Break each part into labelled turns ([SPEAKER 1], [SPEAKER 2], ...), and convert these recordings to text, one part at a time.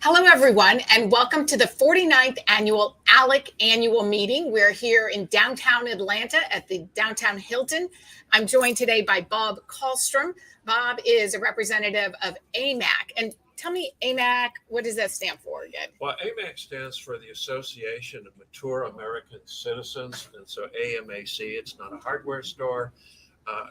[SPEAKER 1] Hello, everyone, and welcome to the 49th annual ALEC annual meeting. We're here in downtown Atlanta at the Downtown Hilton. I'm joined today by Bob Kallstrom. Bob is a representative of AMAC. And tell me, AMAC, what does that stand for again?
[SPEAKER 2] Well, AMAC stands for the Association of Mature American Citizens. And so AMAC, it's not a hardware store,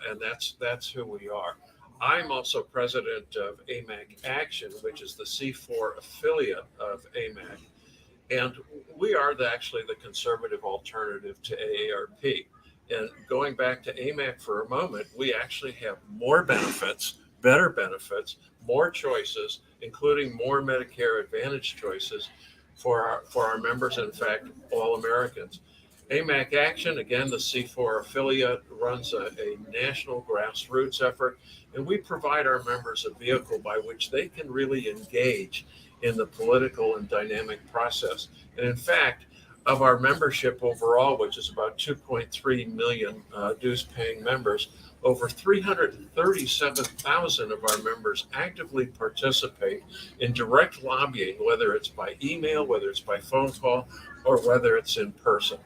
[SPEAKER 2] and that's who we are. I'm also president of AMAC Action, which is the C4 affiliate of AMAC. And we are actually the conservative alternative to AARP. And going back to AMAC for a moment, we actually have more benefits, better benefits, more choices, including more Medicare Advantage choices for our members, in fact, all Americans. AMAC Action, again, the C4 affiliate, runs a national grassroots effort, and we provide our members a vehicle by which they can really engage in the political and dynamic process. And in fact, of our membership overall, which is about 2.3 million dues-paying members, over 337,000 of our members actively participate in direct lobbying, whether it's by email, whether it's by phone call, or whether it's in person.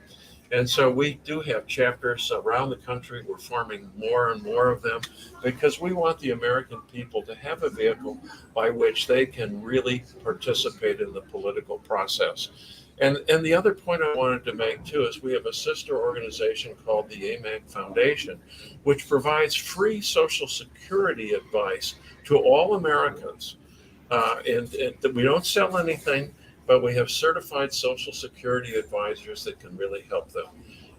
[SPEAKER 2] And so we do have chapters around the country. We're forming more and more of them because we want the American people to have a vehicle by which they can really participate in the political process. And the other point I wanted to make too is we have a sister organization called the Amac Foundation, which provides free Social Security advice to all Americans. And we don't sell anything, but we have certified Social Security advisors that can really help them.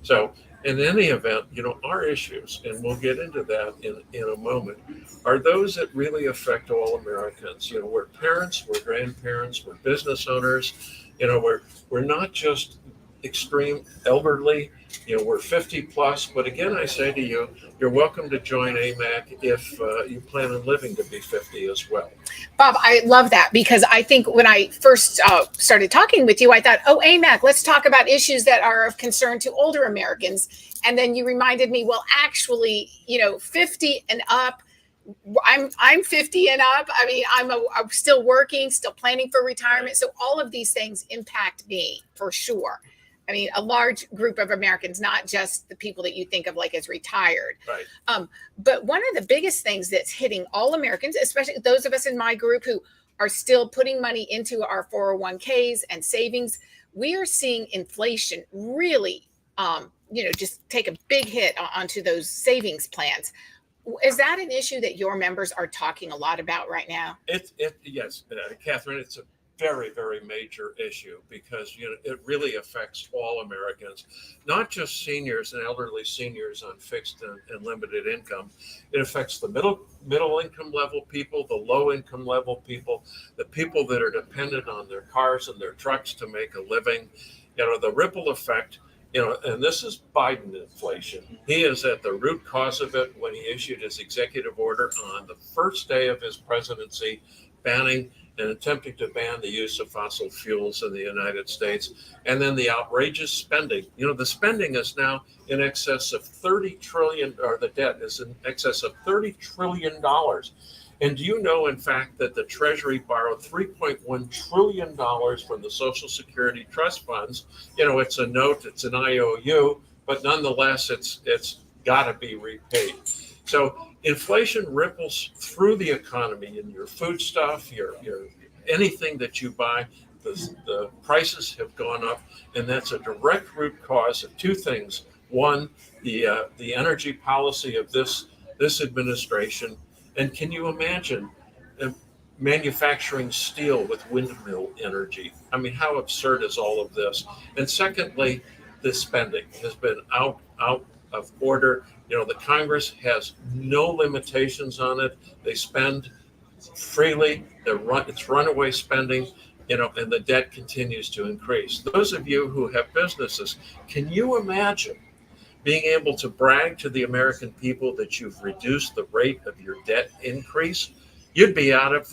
[SPEAKER 2] So in any event, our issues, and we'll get into that in a moment, are those that really affect all Americans. We're parents, we're grandparents, we're business owners. We're not just extreme elderly, we're 50 plus, but again, I say to you, you're welcome to join AMAC if you plan on living to be 50 as well.
[SPEAKER 1] Bob, I love that because I think when I first started talking with you, I thought, AMAC, let's talk about issues that are of concern to older Americans. And then you reminded me, well, actually, 50 and up, I'm 50 and up. I mean, I'm still working, still planning for retirement. So all of these things impact me for sure. I mean, a large group of Americans, not just the people that you think of like as retired.
[SPEAKER 2] Right.
[SPEAKER 1] But one of the biggest things that's hitting all Americans, especially those of us in my group who are still putting money into our 401ks and savings, we are seeing inflation really, just take a big hit onto those savings plans. Is that an issue that your members are talking a lot about right now?
[SPEAKER 2] Yes, Catherine, it's a very, very major issue because it really affects all Americans, not just seniors and elderly seniors on fixed and limited income. It affects the middle income level people, the low income level people, the people that are dependent on their cars and their trucks to make a living. The ripple effect. And this is Biden inflation. He is at the root cause of it when he issued his executive order on the first day of his presidency, banning and attempting to ban the use of fossil fuels in the United States. And then the outrageous spending. The spending is now in excess of 30 trillion, or the debt is in excess of $30 trillion. And do you know, in fact, that the Treasury borrowed $3.1 trillion from the Social Security trust funds? It's a note, it's an IOU, but nonetheless, it's got to be repaid. So inflation ripples through the economy in your foodstuff, your anything that you buy. The prices have gone up, and that's a direct root cause of two things. One, the energy policy of this administration. And can you imagine manufacturing steel with windmill energy? I mean, how absurd is all of this? And secondly, the spending has been out of order. The Congress has no limitations on it. They spend freely. It's runaway spending, and the debt continues to increase. Those of you who have businesses, can you imagine being able to brag to the American people that you've reduced the rate of your debt increase? You'd be out of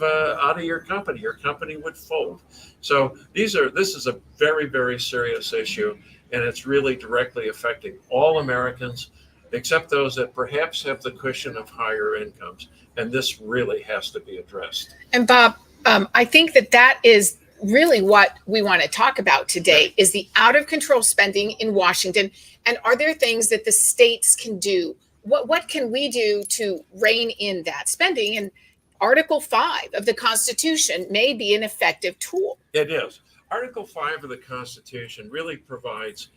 [SPEAKER 2] your company. Your company would fold. So this is a very, very serious issue, and it's really directly affecting all Americans, except those that perhaps have the cushion of higher incomes. And this really has to be addressed.
[SPEAKER 1] And Bob, I think that is really what we want to talk about today is the out of control spending in Washington. And are there things that the states can do? What can we do to rein in that spending? And Article 5 of the Constitution may be an effective tool.
[SPEAKER 2] It is. Article 5 of the Constitution really provides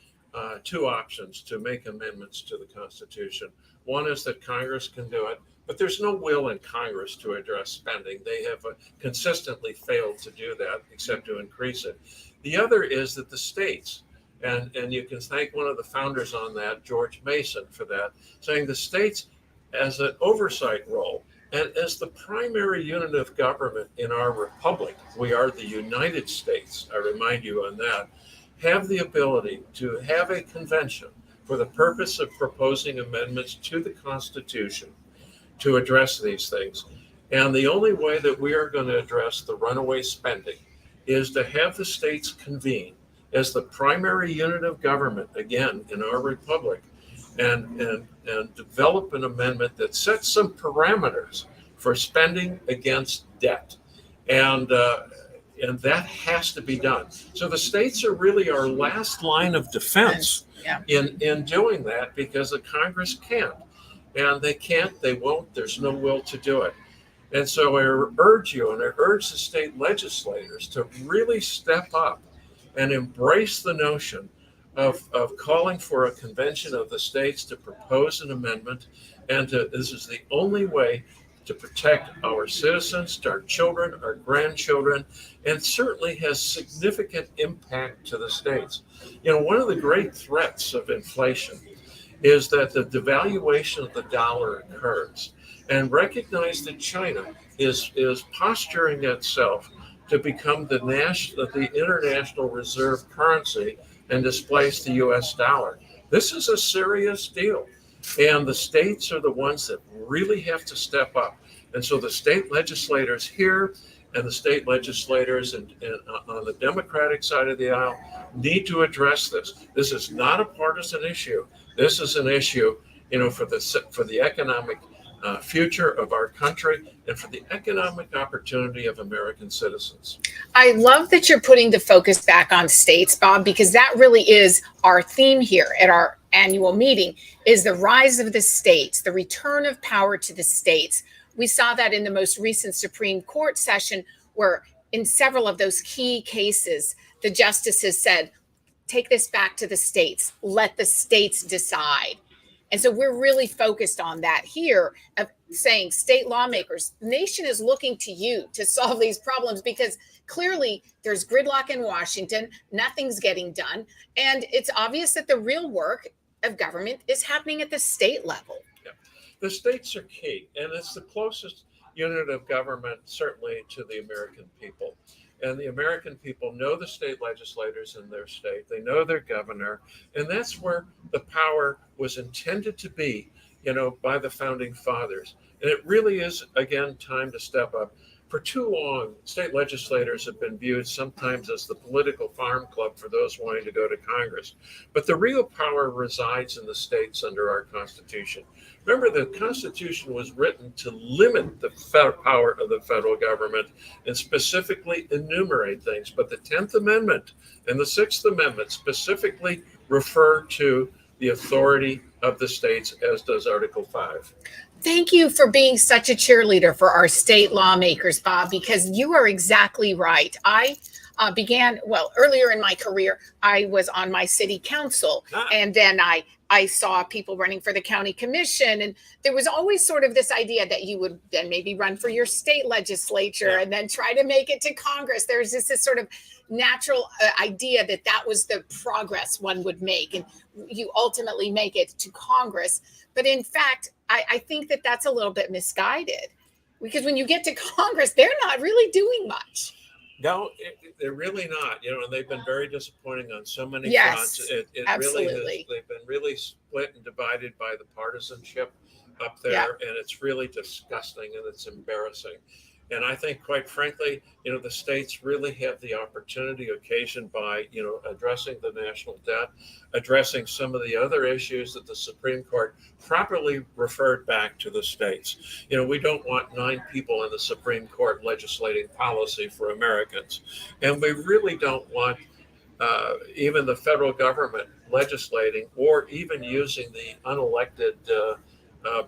[SPEAKER 2] two options to make amendments to the Constitution. One is that Congress can do it, but there's no will in Congress to address spending. They have consistently failed to do that, except to increase it. The other is that the states, and you can thank one of the founders on that, George Mason, for that, saying the states as an oversight role and as the primary unit of government in our republic, we are the United States, I remind you on that, have the ability to have a convention for the purpose of proposing amendments to the Constitution to address these things. And the only way that we are going to address the runaway spending is to have the states convene as the primary unit of government, again, in our republic, and develop an amendment that sets some parameters for spending against debt. And that has to be done. So the states are really our last line of defense in doing that, because the Congress can't. And they can't, they won't, there's no will to do it. And so I urge you, and I urge the state legislators to really step up and embrace the notion of calling for a convention of the states to propose an amendment. And this is the only way to protect our citizens, our children, our grandchildren, and certainly has significant impact to the states. You know, one of the great threats of inflation is that the devaluation of the dollar occurs, and recognize that China is posturing itself to become the international reserve currency and displace the US dollar. This is a serious deal. And the states are the ones that really have to step up. And so the state legislators here and the state legislators and on the Democratic side of the aisle need to address this. This is not a partisan issue. This is an issue, you know, for the economic future of our country and for the economic opportunity of American citizens.
[SPEAKER 1] I love that you're putting the focus back on states, Bob, because that really is our theme here at our annual meeting, is the rise of the states, the return of power to the states. We saw that in the most recent Supreme Court session, where in several of those key cases, the justices said, take this back to the states, let the states decide. And so we're really focused on that here, of saying, state lawmakers, the nation is looking to you to solve these problems, because clearly there's gridlock in Washington, nothing's getting done. And it's obvious that the real work of government is happening at the state level.
[SPEAKER 2] Yeah. The states are key, and it's the closest unit of government, certainly, to the American people. And the American people know the state legislators in their state. They know their governor. And that's where the power was intended to be, you know, by the founding fathers. And it really is, again, time to step up. For too long, state legislators have been viewed sometimes as the political farm club for those wanting to go to Congress. But the real power resides in the states under our Constitution. Remember, the Constitution was written to limit the power of the federal government and specifically enumerate things. But the 10th Amendment and the 6th Amendment specifically refer to the authority of the states, as does Article 5.
[SPEAKER 1] Thank you for being such a cheerleader for our state lawmakers, Bob, because you are exactly right. I began, well, earlier in my career, I was on my city council, and then I saw people running for the county commission, and there was always sort of this idea that you would then maybe run for your state legislature and then try to make it to Congress. There's this sort of natural idea that that was the progress one would make, and you ultimately make it to Congress. But in fact, I think that that's a little bit misguided, because when you get to Congress, they're not really doing much.
[SPEAKER 2] No, they're really not. You know, and they've been very disappointing on so many fronts. It
[SPEAKER 1] absolutely.
[SPEAKER 2] Really has, they've been really split and divided by the partisanship up there, and it's really disgusting and it's embarrassing. And I think, quite frankly, the states really have the opportunity occasioned by, addressing the national debt, addressing some of the other issues that the Supreme Court properly referred back to the states. We don't want 9 people in the Supreme Court legislating policy for Americans. And we really don't want even the federal government legislating or even using the unelected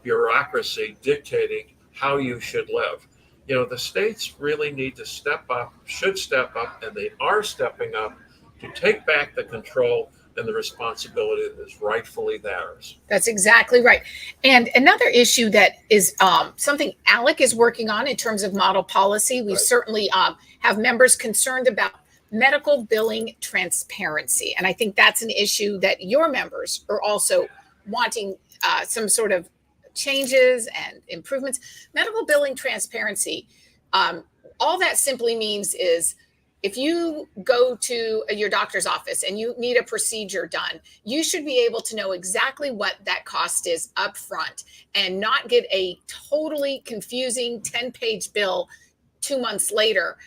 [SPEAKER 2] bureaucracy dictating how you should live. The states really need to step up, should step up, and they are stepping up to take back the control and the responsibility that is rightfully theirs.
[SPEAKER 1] That's exactly right. And another issue that is something ALEC is working on in terms of model policy, we certainly have members concerned about medical billing transparency. And I think that's an issue that your members are also wanting some sort of changes and improvements. Medical billing transparency, all that simply means is if you go to your doctor's office and you need a procedure done, you should be able to know exactly what that cost is up front and not get a totally confusing 10-page bill 2 months later.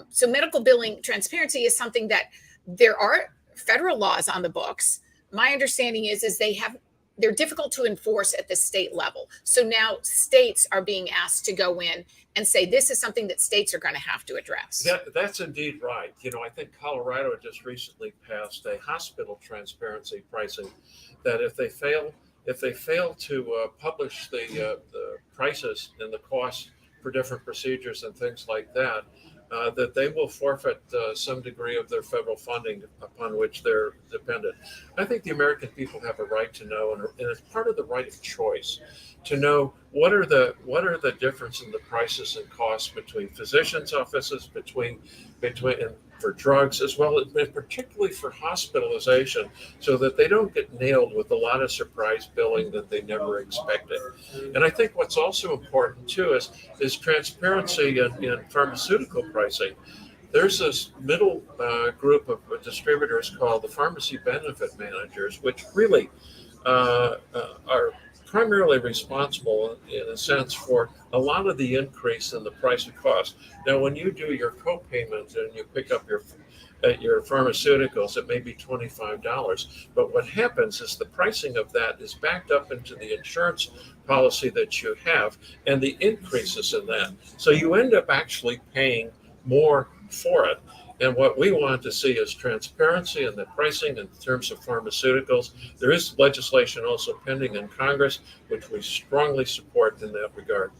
[SPEAKER 1] So medical billing transparency is something that there are federal laws on the books. My understanding is they're difficult to enforce at the state level. So now states are being asked to go in and say, this is something that states are going to have to address.
[SPEAKER 2] That's indeed right. I think Colorado just recently passed a hospital transparency pricing that if they fail to publish the prices and the costs for different procedures and things like that, that they will forfeit some degree of their federal funding upon which they're dependent. I think the American people have a right to know, and it's part of the right of choice, to know what are the difference in the prices and costs between physicians' offices, between and for drugs, as well as particularly for hospitalization, so that they don't get nailed with a lot of surprise billing that they never expected. And I think what's also important too is transparency in pharmaceutical pricing. There's this middle group of distributors called the pharmacy benefit managers, which really are primarily responsible in a sense for a lot of the increase in the price of cost. Now, when you do your co-payment and you pick up your pharmaceuticals, it may be $25, but what happens is the pricing of that is backed up into the insurance policy that you have and the increases in that. So you end up actually paying more for it. And what we want to see is transparency in the pricing in terms of pharmaceuticals. There is legislation also pending in Congress, which we strongly support in that regard.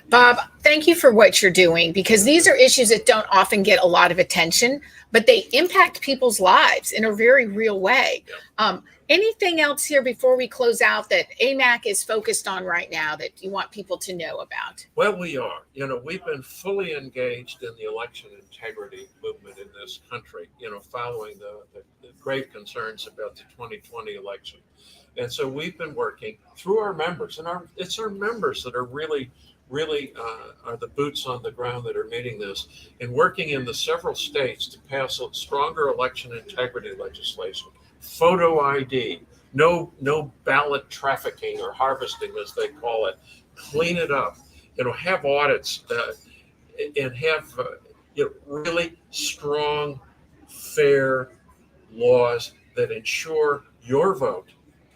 [SPEAKER 1] Bob, thank you for what you're doing, because these are issues that don't often get a lot of attention, but they impact people's lives in a very real way.
[SPEAKER 2] Yeah.
[SPEAKER 1] Anything else here before we close out that AMAC is focused on right now that you want people to know about?
[SPEAKER 2] Well, we are. We've been fully engaged in the election integrity movement in this country, following the grave concerns about the 2020 election. And so we've been working through our members, and it's our members that are really are the boots on the ground that are meeting this, and working in the several states to pass a stronger election integrity legislation. Photo ID, no ballot trafficking or harvesting, as they call it. Clean it up, have audits, and have really strong, fair laws that ensure your vote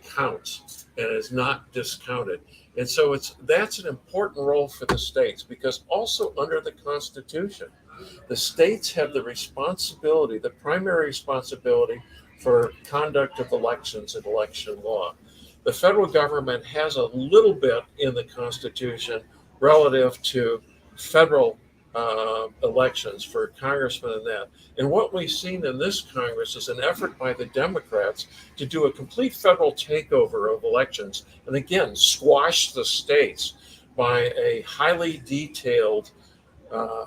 [SPEAKER 2] counts and is not discounted. And so that's an important role for the states, because also under the Constitution, the states have the responsibility, the primary responsibility for conduct of elections and election law. The federal government has a little bit in the Constitution relative to federal elections for congressmen and that. And what we've seen in this Congress is an effort by the Democrats to do a complete federal takeover of elections, and again, squash the states by a highly detailed,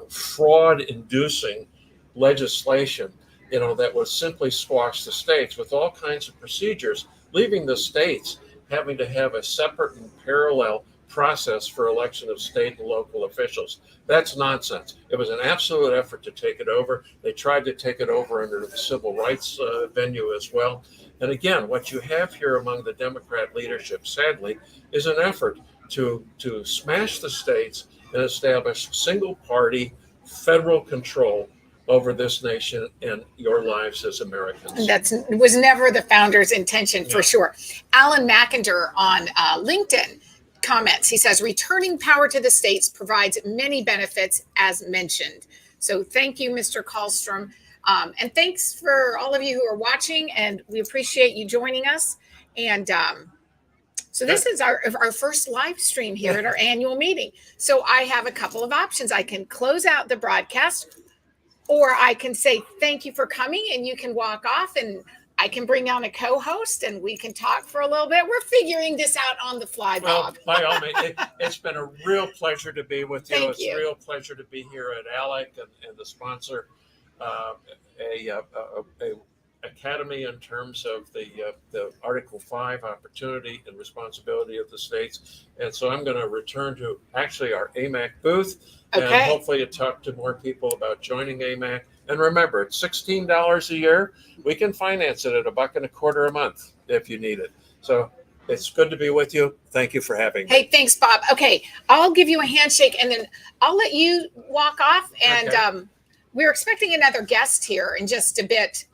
[SPEAKER 2] fraud-inducing legislation, that would simply squash the states with all kinds of procedures, leaving the states having to have a separate and parallel process for election of state and local officials. That's nonsense. It was an absolute effort to take it over. They tried to take it over under the civil rights venue as well. And again, what you have here among the Democrat leadership, sadly, is an effort to smash the states and establish single-party federal control over this nation and your lives as Americans.
[SPEAKER 1] That was never the founder's intention, for
[SPEAKER 2] No.
[SPEAKER 1] sure. Alan McInder on LinkedIn comments. He says, returning power to the states provides many benefits as mentioned. So thank you, Mr. Kallstrom. And thanks for all of you who are watching, and we appreciate you joining us. And so this is our first live stream here at our annual meeting. So I have a couple of options. I can close out the broadcast, or I can say thank you for coming, and you can walk off, and I can bring on a co-host and we can talk for a little bit. We're figuring this out on the fly, Bob.
[SPEAKER 2] Well, by all means, it's been a real pleasure to be with you.
[SPEAKER 1] Thank you.
[SPEAKER 2] A real pleasure to be here at ALEC and the sponsor, a academy in terms of the Article 5 opportunity and responsibility of the states. And so I'm going to return to actually our AMAC booth and hopefully talk to more people about joining AMAC. And remember, it's $16 a year. We can finance it at $1.25 a month if you need it. So it's good to be with you. Thank you for having me.
[SPEAKER 1] Hey, thanks, Bob. Okay, I'll give you a handshake and then I'll let you walk off. And we're expecting another guest here in just a bit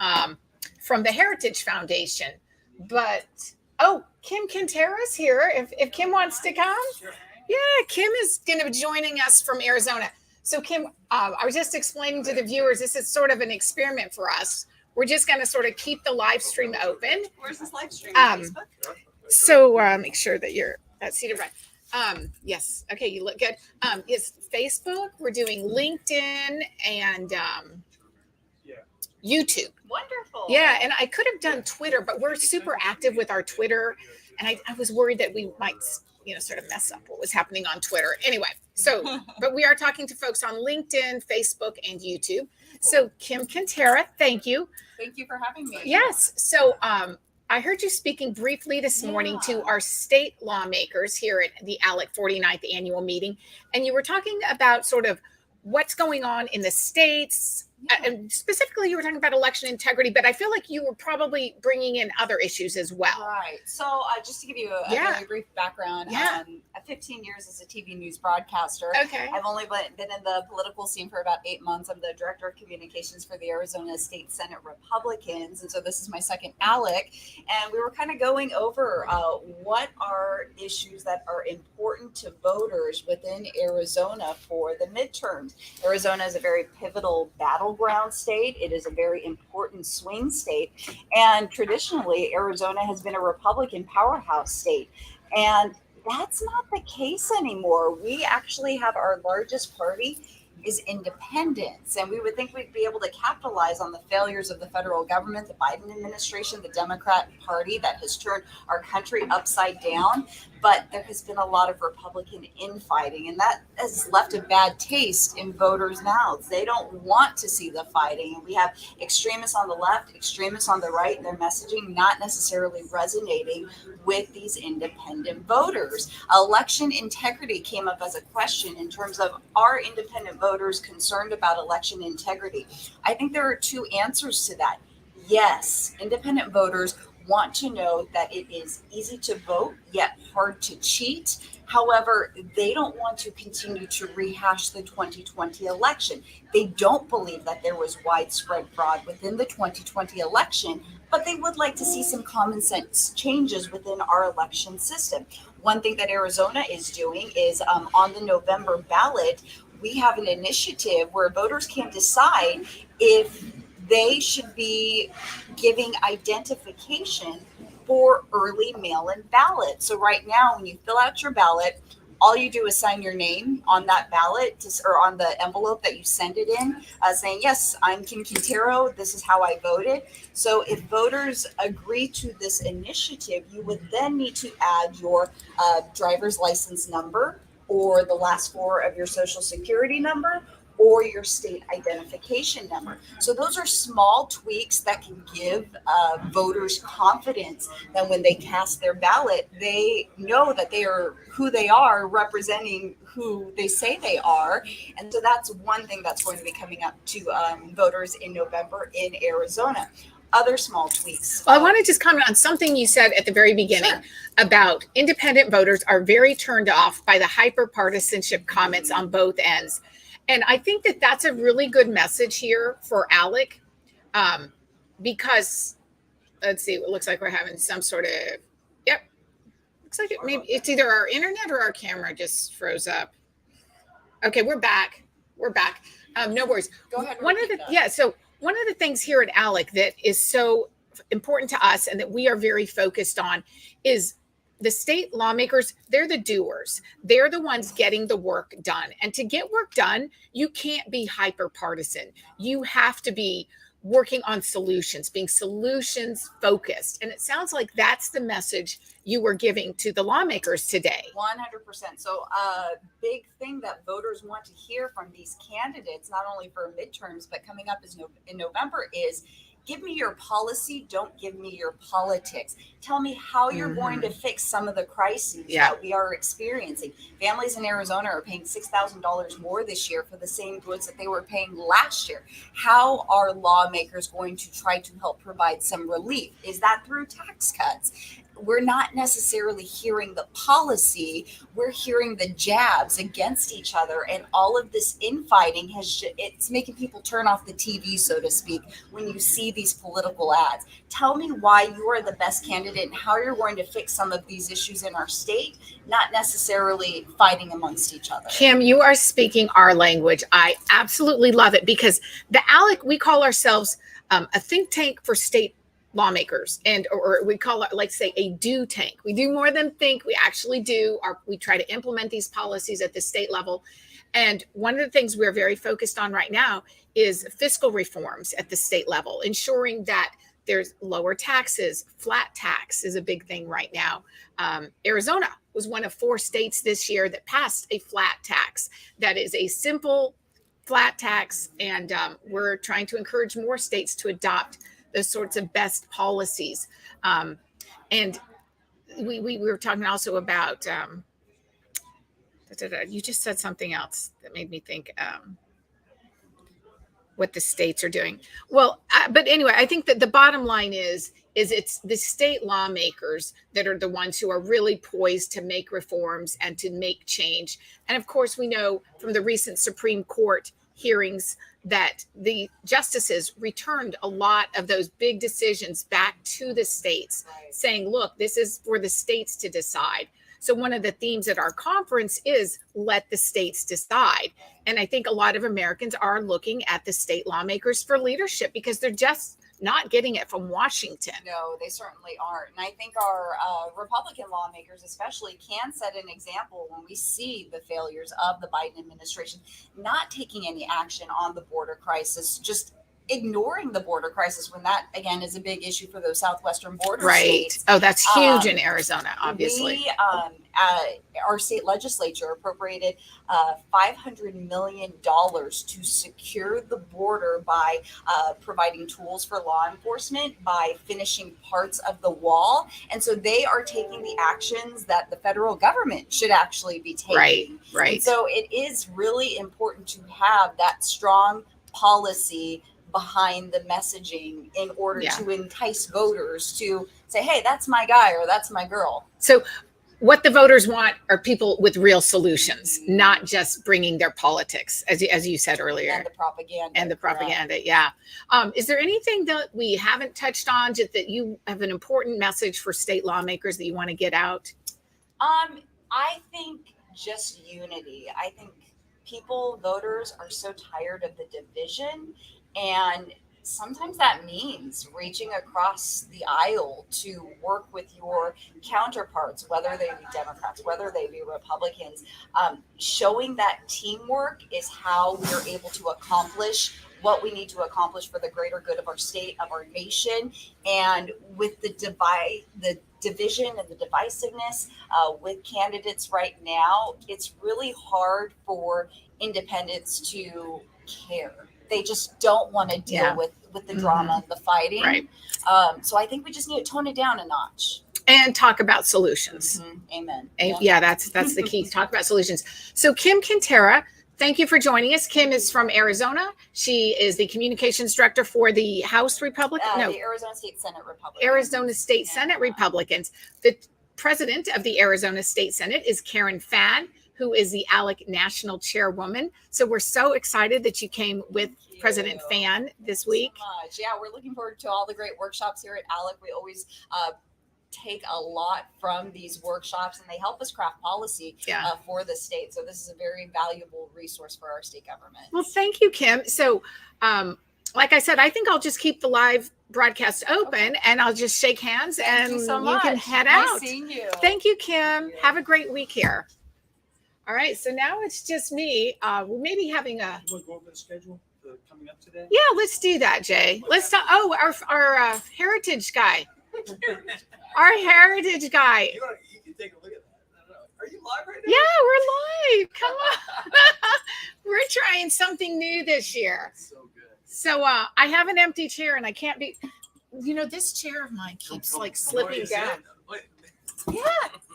[SPEAKER 1] from the Heritage Foundation. But, Kim Quintera's here. If Kim wants to come.
[SPEAKER 3] Sure.
[SPEAKER 1] Yeah, Kim is going to be joining us from Arizona. So, Kim, I was just explaining to the viewers, this is sort of an experiment for us. We're just going to sort of keep the live stream open.
[SPEAKER 3] Where's this live stream? On Facebook?
[SPEAKER 1] So make sure that you're seated right. Yes. Okay, you look good. It's Facebook. We're doing LinkedIn and YouTube.
[SPEAKER 3] Wonderful.
[SPEAKER 1] Yeah, and I could have done Twitter, but we're super active with our Twitter, and I was worried that we might, sort of mess up what was happening on Twitter. Anyway, but we are talking to folks on LinkedIn, Facebook, and YouTube. So Kim Quintera, thank you.
[SPEAKER 3] Thank you for having me.
[SPEAKER 1] Yes. So I heard you speaking briefly this morning to our state lawmakers here at the ALEC 49th annual meeting, and you were talking about sort of what's going on in the states. And specifically, you were talking about election integrity, but I feel like you were probably bringing in other issues as well.
[SPEAKER 3] Right. So just to give you a very brief background, 15 years as a TV news broadcaster.
[SPEAKER 1] Okay.
[SPEAKER 3] I've only been in the political scene for about 8 months. I'm the director of communications for the Arizona State Senate Republicans. And so this is my second ALEC. And we were kind of going over what are issues that are important to voters within Arizona for the midterms. Arizona is a very pivotal battleground state. It is a very important swing state. And traditionally, Arizona has been a Republican powerhouse state. And that's not the case anymore. We actually have our largest party is independence. And we would think we'd be able to capitalize on the failures of the federal government, the Biden administration, the Democrat Party that has turned our country upside down. But there has been a lot of Republican infighting, and that has left a bad taste in voters' mouths. They don't want to see the fighting. And we have extremists on the left, extremists on the right, and their messaging not necessarily resonating with these independent voters. Election integrity came up as a question in terms of, are independent voters concerned about election integrity? I think there are two answers to that. Yes, independent voters want to know that it is easy to vote, yet hard to cheat. However, they don't want to continue to rehash the 2020 election. They don't believe that there was widespread fraud within the 2020 election, but they would like to see some common sense changes within our election system. One thing that Arizona is doing is on the November ballot, we have an initiative where voters can decide if they should be giving identification for early mail-in ballots. So right now, when you fill out your ballot, all you do is sign your name on that ballot or on the envelope that you send it in, saying, yes, I'm Kim Quintero. This is how I voted. So if voters agree to this initiative, you would then need to add your driver's license number or the last four of your social security number or your state identification number. So those are small tweaks that can give voters confidence that when they cast their ballot, they know that they are who they are, representing who they say they are. And so that's one thing that's going to be coming up to voters in November in Arizona. other small tweaks.
[SPEAKER 1] Well, I want to just comment on something you said at the very beginning about independent voters are very turned off by the hyper-partisanship comments on both ends. And I think that that's a really good message here for ALEC, because let's see, it looks like we're having some sort of, yep, looks like maybe it's either our internet or our camera just froze up. Okay, we're back. No worries.
[SPEAKER 3] Go ahead.
[SPEAKER 1] So one of the things here at ALEC that is so important to us and that we are very focused on is the state lawmakers. They're the doers. They're the ones getting the work done. And to get work done, you can't be hyper partisan. You have to be working on solutions, being solutions focused. And it sounds like that's the message you were giving to the lawmakers today.
[SPEAKER 3] 100%. So a big thing that voters want to hear from these candidates, not only for midterms, but coming up in November, is give me your policy, don't give me your politics. Tell me how you're going to fix some of the crises that we are experiencing. Families in Arizona are paying $6,000 more this year for the same goods that they were paying last year. How are lawmakers going to try to help provide some relief? Is that through tax cuts? We're not necessarily hearing the policy. We're hearing the jabs against each other, and all of this infighting it's making people turn off the TV, so to speak, when you see these political ads. Tell me why you are the best candidate and how you're going to fix some of these issues in our state, not necessarily fighting amongst each other.
[SPEAKER 1] Kim, you are speaking our language. I absolutely love it, because the ALEC, we call ourselves a think tank for state lawmakers, or we call it, like, say, a do tank. We do more than think. We actually do. We try to implement these policies at the state level. And one of the things we're very focused on right now is fiscal reforms at the state level, ensuring that there's lower taxes. Flat tax is a big thing right now. Arizona was one of 4 states this year that passed a flat tax. That is a simple flat tax. And we're trying to encourage more states to adopt those sorts of best policies. And we were talking also about, you just said something else that made me think what the states are doing. Well, but anyway, I think that the bottom line is it's the state lawmakers that are the ones who are really poised to make reforms and to make change. And of course, we know from the recent Supreme Court hearings that the justices returned a lot of those big decisions back to the states, saying, look, this is for the states to decide. So one of the themes at our conference is let the states decide. And I think a lot of Americans are looking at the state lawmakers for leadership, because they're just not getting it from Washington.
[SPEAKER 3] No, they certainly aren't. And I think our Republican lawmakers especially can set an example when we see the failures of the Biden administration not taking any action on the border crisis, just ignoring the border crisis, when that, again, is a big issue for those southwestern border states.
[SPEAKER 1] Oh, that's huge in Arizona, obviously.
[SPEAKER 3] We, our state legislature appropriated $500 million to secure the border by providing tools for law enforcement, by finishing parts of the wall. And so they are taking the actions that the federal government should actually be taking.
[SPEAKER 1] Right.
[SPEAKER 3] And so it is really important to have that strong policy behind the messaging in order to entice voters to say, hey, that's my guy or that's my girl.
[SPEAKER 1] So what the voters want are people with real solutions, not just bringing their politics, as you said earlier.
[SPEAKER 3] And the propaganda.
[SPEAKER 1] Yeah. Is there anything that we haven't touched on, just that you have an important message for state lawmakers that you want to get out?
[SPEAKER 3] I think just unity. I think voters are so tired of the division. And sometimes that means reaching across the aisle to work with your counterparts, whether they be Democrats, whether they be Republicans. Showing that teamwork is how we're able to accomplish what we need to accomplish for the greater good of our state, of our nation. And with the division and the divisiveness with candidates right now, it's really hard for independents to care. They just don't want to deal with the drama, the fighting.
[SPEAKER 1] Right.
[SPEAKER 3] So I think we just need to tone it down a notch.
[SPEAKER 1] And talk about solutions.
[SPEAKER 3] Amen.
[SPEAKER 1] Yeah, that's the key. Talk about solutions. So Kim Quintera, thank you for joining us. Kim is from Arizona. She is the communications director for the House Republican.
[SPEAKER 3] The Arizona State Senate Republicans.
[SPEAKER 1] Arizona State Senate Republicans. The president of the Arizona State Senate is Karen Fann, who is the ALEC National Chairwoman. So we're so excited that you came with President Fann this week.
[SPEAKER 3] So much. Yeah, we're looking forward to all the great workshops here at ALEC. We always take a lot from these workshops, and they help us craft policy for the state. So this is a very valuable resource for our state government.
[SPEAKER 1] Well, thank you, Kim. So like I said, I think I'll just keep the live broadcast open and I'll just shake hands and
[SPEAKER 3] you
[SPEAKER 1] can head
[SPEAKER 3] nice
[SPEAKER 1] out.
[SPEAKER 3] Seeing you.
[SPEAKER 1] Thank you, Kim. Have a great week here. All right, so now it's just me. We're maybe having a.
[SPEAKER 4] You want to go over the schedule coming up today?
[SPEAKER 1] Yeah, let's do that, Jay. Let's talk. Oh, our heritage guy. Our heritage guy.
[SPEAKER 4] You can take a look at that. I don't know. Are you live right now?
[SPEAKER 1] Yeah, we're live. Come on. We're trying something new this year.
[SPEAKER 4] So good.
[SPEAKER 1] So I have an empty chair and I can't be. You know, this chair of mine keeps like slipping down. Yeah,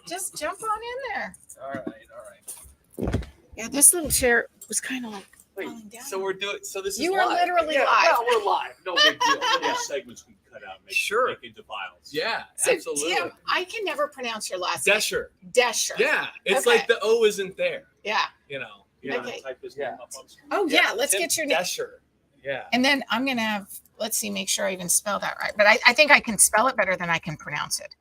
[SPEAKER 1] just jump on in there.
[SPEAKER 4] All right.
[SPEAKER 1] Yeah, this little chair was kind of like falling down.
[SPEAKER 4] So we're doing. So this is.
[SPEAKER 1] You are
[SPEAKER 4] live.
[SPEAKER 1] literally
[SPEAKER 4] Yeah,
[SPEAKER 1] live.
[SPEAKER 4] Well, we're live. No big deal. Little segments we can cut out. Make into files.
[SPEAKER 2] Yeah,
[SPEAKER 1] So,
[SPEAKER 2] absolutely.
[SPEAKER 1] Tim, I can never pronounce your last name.
[SPEAKER 2] Desher.
[SPEAKER 1] Desher.
[SPEAKER 2] Yeah, it's
[SPEAKER 1] Okay.
[SPEAKER 2] like the O isn't there.
[SPEAKER 1] Yeah.
[SPEAKER 2] You know.
[SPEAKER 4] You want
[SPEAKER 1] Okay.
[SPEAKER 4] to type his name up on screen?
[SPEAKER 1] Oh, yeah. Let's
[SPEAKER 2] Tim
[SPEAKER 1] get your name.
[SPEAKER 2] Desher. Yeah.
[SPEAKER 1] And then I'm going to have, let's see, make sure I even spell that right. But I think I can spell it better than I can pronounce it.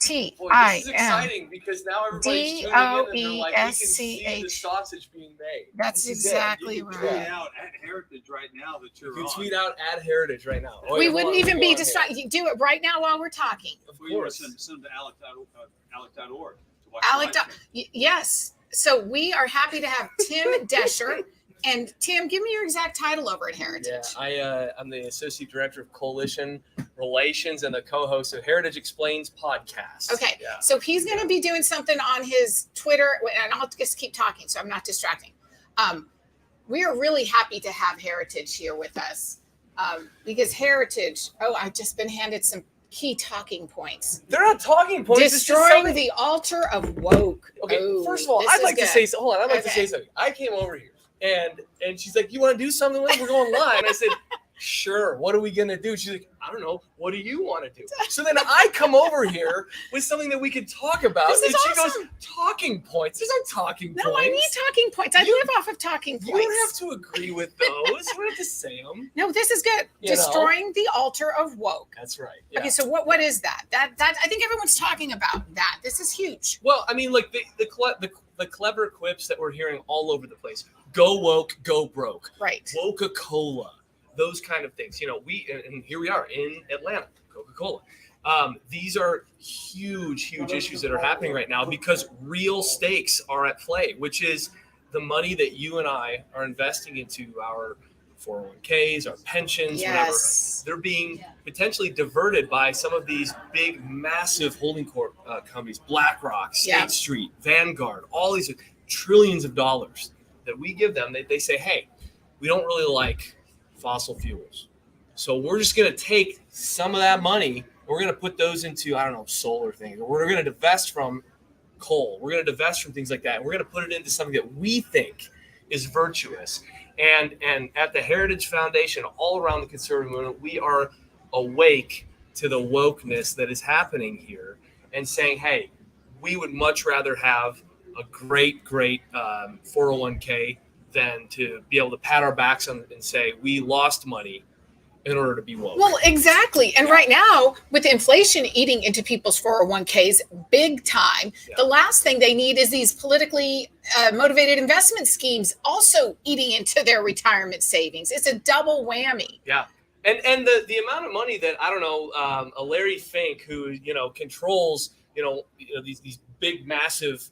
[SPEAKER 4] Boy, this is
[SPEAKER 1] T-I-M.
[SPEAKER 4] exciting because now everybody's tuning in and they're like, we can see the
[SPEAKER 1] DOESCH.
[SPEAKER 4] sausage being made.
[SPEAKER 1] That's
[SPEAKER 4] This is it.
[SPEAKER 1] exactly
[SPEAKER 4] You can
[SPEAKER 1] right.
[SPEAKER 4] tweet out at Heritage right now that you're
[SPEAKER 2] You can
[SPEAKER 4] on.
[SPEAKER 2] tweet out at Heritage right now. Oh,
[SPEAKER 1] We
[SPEAKER 2] yeah, hold
[SPEAKER 1] wouldn't
[SPEAKER 2] on,
[SPEAKER 1] even
[SPEAKER 2] go
[SPEAKER 1] be
[SPEAKER 2] on here.
[SPEAKER 1] distracted. You do it right now while we're talking.
[SPEAKER 2] Of
[SPEAKER 4] Well, you want
[SPEAKER 2] course.
[SPEAKER 4] to send them to alec.org to watch
[SPEAKER 1] Alec,
[SPEAKER 4] the live stream.
[SPEAKER 1] yes. So we are happy to have Tim Desher. And Tim, give me your exact title over at Heritage.
[SPEAKER 5] Yeah, I'm the Associate Director of Coalition Relations and the co-host of Heritage Explains podcast.
[SPEAKER 1] Okay,
[SPEAKER 5] Yeah.
[SPEAKER 1] so he's going to be doing something on his Twitter, and I'll just keep talking so I'm not distracting. We are really happy to have Heritage here with us because Heritage, I've just been handed some key talking points.
[SPEAKER 5] They're not talking points. it's just
[SPEAKER 1] Destroying
[SPEAKER 5] something-
[SPEAKER 1] the altar of woke.
[SPEAKER 5] Okay,
[SPEAKER 1] Ooh,
[SPEAKER 5] first of all,
[SPEAKER 1] this
[SPEAKER 5] I'd
[SPEAKER 1] is
[SPEAKER 5] like to
[SPEAKER 1] good.
[SPEAKER 5] say hold on. I'd like to
[SPEAKER 1] Okay.
[SPEAKER 5] say something. I came over here and she's like, "You want to do something with it? We're going live." And I said, "Sure. What are we gonna do?" She's like, "I don't know. What do you want to do?" So then I come over here with something that we could talk about,
[SPEAKER 1] This is
[SPEAKER 5] and she
[SPEAKER 1] awesome.
[SPEAKER 5] goes, "Talking points. There's no talking
[SPEAKER 1] No,
[SPEAKER 5] points.
[SPEAKER 1] I need talking points. I live off of talking
[SPEAKER 5] You
[SPEAKER 1] points.
[SPEAKER 5] don't have to agree with those. You don't have to say them.
[SPEAKER 1] No, this is good.
[SPEAKER 5] You know.
[SPEAKER 1] Destroying the altar of woke.
[SPEAKER 5] That's right. Yeah.
[SPEAKER 1] Okay, so what is that? That I think everyone's talking about that. This is huge.
[SPEAKER 5] Well, I mean, like the clever quips that we're hearing all over the place. Go woke, go broke.
[SPEAKER 1] Right.
[SPEAKER 5] Coca-Cola, those kind of things. You know, and here we are in Atlanta, Coca-Cola. These are huge issues that are happening right now because real stakes are at play, which is the money that you and I are investing into our 401ks, our pensions, whatever.
[SPEAKER 1] Yes.
[SPEAKER 5] They're being potentially diverted by some of these big, massive holding companies, BlackRock, State
[SPEAKER 1] Yeah.
[SPEAKER 5] Street, Vanguard, all these trillions of dollars that we give them. They say, hey, we don't really like fossil fuels. So we're just going to take some of that money and we're going to put those into, I don't know, solar things. Or we're going to divest from coal. We're going to divest from things like that. And we're going to put it into something that we think is virtuous. And at the Heritage Foundation, all around the conservative movement, we are awake to the wokeness that is happening here and saying, hey, we would much rather have a great 401k than to be able to pat our backs on and say we lost money in order to be woke.
[SPEAKER 1] Well, exactly. And right now, with inflation eating into people's 401ks big time,
[SPEAKER 5] Yeah.
[SPEAKER 1] the last thing they need is these politically motivated investment schemes also eating into their retirement savings. It's a double whammy.
[SPEAKER 5] Yeah. And the amount of money that, I don't know, a Larry Fink, who, controls, these big, massive,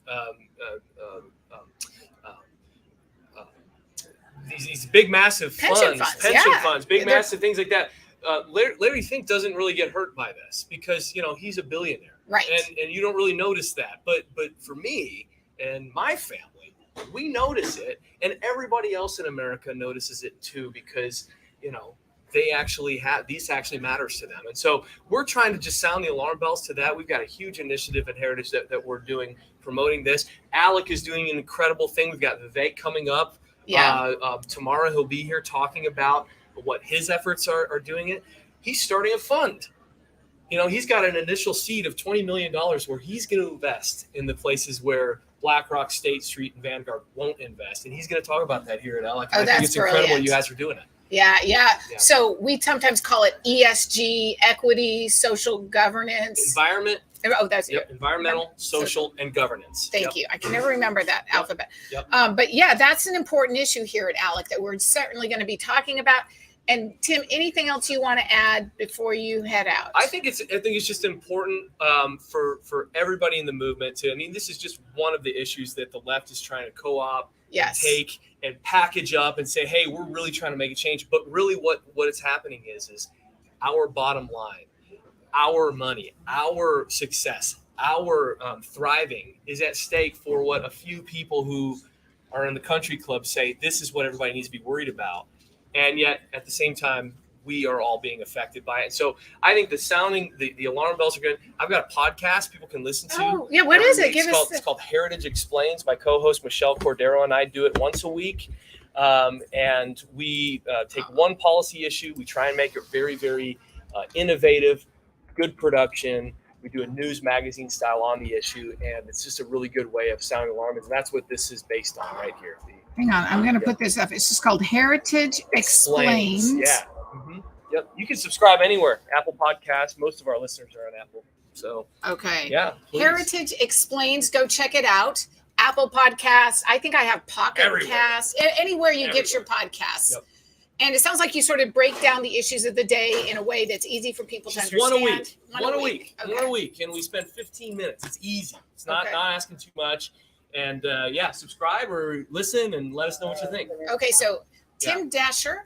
[SPEAKER 5] these big, massive
[SPEAKER 1] Pension
[SPEAKER 5] pension
[SPEAKER 1] funds,
[SPEAKER 5] funds, big,
[SPEAKER 1] They're-
[SPEAKER 5] massive things like that. Larry Fink doesn't really get hurt by this because, he's a billionaire.
[SPEAKER 1] Right.
[SPEAKER 5] And you don't really notice that. But for me and my family, we notice it. And everybody else in America notices it too because, these actually matters to them. And so we're trying to just sound the alarm bells to that. We've got a huge initiative at Heritage that we're doing, promoting this. ALEC is doing an incredible thing. We've got Vivek coming up
[SPEAKER 1] Yeah.
[SPEAKER 5] Tomorrow he'll be here talking about what his efforts are doing it. He's starting a fund. He's got an initial seed of $20 million where he's going to invest in the places where BlackRock, State Street, and Vanguard won't invest. And he's going to talk about that here at ALEC.
[SPEAKER 1] Oh,
[SPEAKER 5] I think it's incredible you guys are doing it.
[SPEAKER 1] Yeah. So we sometimes call it ESG, equity, social governance.
[SPEAKER 5] Environment.
[SPEAKER 1] Oh, that's it.
[SPEAKER 5] Environmental, social, and governance.
[SPEAKER 1] Thank you. I can never remember that alphabet.
[SPEAKER 5] Yep.
[SPEAKER 1] But yeah, that's an important issue here at ALEC that we're certainly going to be talking about. And Tim, anything else you want to add before you head out?
[SPEAKER 5] I think it's just important for everybody in the movement to. I mean, this is just one of the issues that the left is trying to co-op, take and package up and say, hey, we're really trying to make a change. But really, what is happening is our bottom line, our money, our success, our thriving is at stake for what a few people who are in the country club say. This is what everybody needs to be worried about. And yet, at the same time, we are all being affected by it. So I think the alarm bells are good. I've got a podcast people can listen to.
[SPEAKER 1] Oh, yeah. What is it?
[SPEAKER 5] It's called Heritage Explains. My co-host, Michelle Cordero, and I do it once a week. And we take one policy issue. We try and make it very, very innovative, good production. We do a news magazine style on the issue. And it's just a really good way of sounding alarms. And that's what this is based on right here.
[SPEAKER 1] Hang on, I'm going to put this up. It's just called Heritage Explains.
[SPEAKER 5] Yeah. Mm-hmm. Yep. You can subscribe anywhere. Apple Podcasts. Most of our listeners are on Apple. So.
[SPEAKER 1] Okay.
[SPEAKER 5] Yeah. Please.
[SPEAKER 1] Heritage Explains. Go check it out. Apple Podcasts. I think I have Pocket Casts. Anywhere you get your podcasts. Yep. And it sounds like you sort of break down the issues of the day in a way that's easy for people to understand.
[SPEAKER 5] One a week. One a week.
[SPEAKER 1] Okay.
[SPEAKER 5] 1 a week. And we spend 15 minutes. It's easy. It's not asking too much. And subscribe or listen and let us know what you think.
[SPEAKER 1] Okay, so Tim Dasher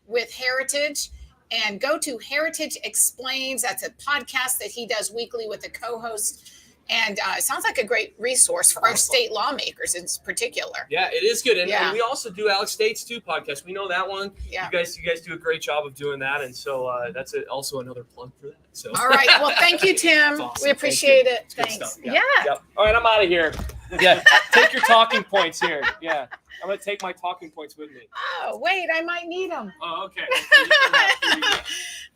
[SPEAKER 1] with Heritage, and go to Heritage Explains. That's a podcast that he does weekly with a co-host. And it sounds like a great resource for our state lawmakers in particular.
[SPEAKER 5] Yeah, it is good. And we also do Alex States 2 podcast. We know that one. Yeah. You guys do a great job of doing that. And so that's also another plug for that. So.
[SPEAKER 1] All right. Well, thank you, Tim.
[SPEAKER 5] Awesome.
[SPEAKER 1] We appreciate it.
[SPEAKER 5] Thanks.
[SPEAKER 1] Thanks.
[SPEAKER 5] Yeah. All right, I'm out of here. Yeah, take your talking points here. Yeah, I'm going to take my talking points with me.
[SPEAKER 1] Oh, wait, I might need them.
[SPEAKER 5] Oh, okay.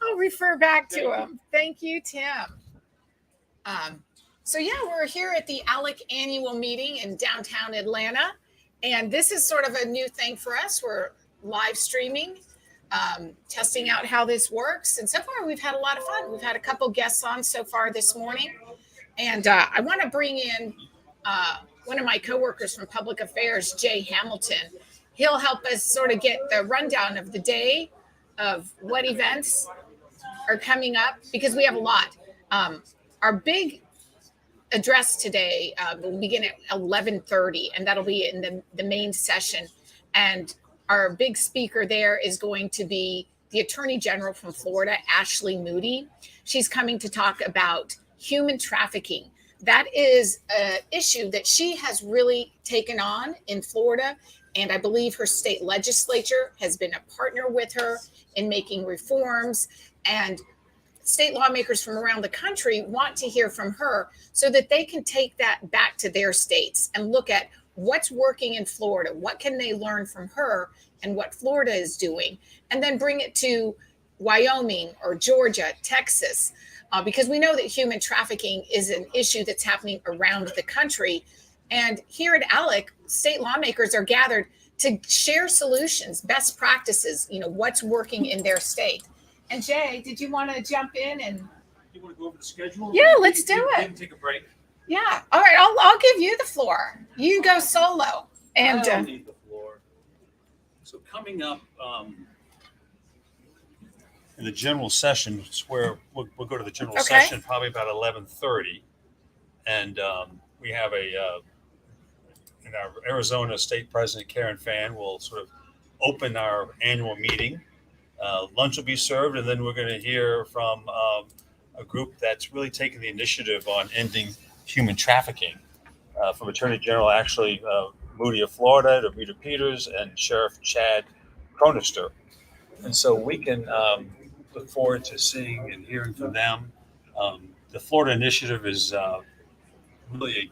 [SPEAKER 1] I'll refer back to them. Thank you, Tim. So, we're here at the ALEC annual meeting in downtown Atlanta. And this is sort of a new thing for us. We're live streaming, testing out how this works. And so far, we've had a lot of fun. We've had a couple guests on so far this morning. And I want to bring in one of my coworkers from Public Affairs, Jay Hamilton. He'll help us sort of get the rundown of the day, of what events are coming up, because we have a lot. Our big address today will begin at 11:30, and that'll be in the main session. And our big speaker there is going to be the Attorney General from Florida, Ashley Moody. She's coming to talk about human trafficking. That is an issue that she has really taken on in Florida. And I believe her state legislature has been a partner with her in making reforms. And state lawmakers from around the country want to hear from her so that they can take that back to their states and look at what's working in Florida, what can they learn from her and what Florida is doing, and then bring it to Wyoming or Georgia, Texas, because we know that human trafficking is an issue that's happening around the country. And here at ALEC, state lawmakers are gathered to share solutions, best practices, what's working in their state. And Jay, did you want to jump in and?
[SPEAKER 4] You want to go over the schedule?
[SPEAKER 1] Yeah, let's do it.
[SPEAKER 4] Maybe take a break.
[SPEAKER 1] Yeah. All right. I'll give you the floor. You go solo. And
[SPEAKER 4] I don't need the floor. So coming up in the general session, it's where we'll go to the general session probably about 11:30, and we have in our Arizona State President Karen Fan will sort of open our annual meeting. Lunch will be served, and then we're going to hear from a group that's really taken the initiative on ending human trafficking, from Attorney General Ashley Moody of Florida to Rita Peters and Sheriff Chad Cronister. And so we can look forward to seeing and hearing from them. The Florida initiative is really a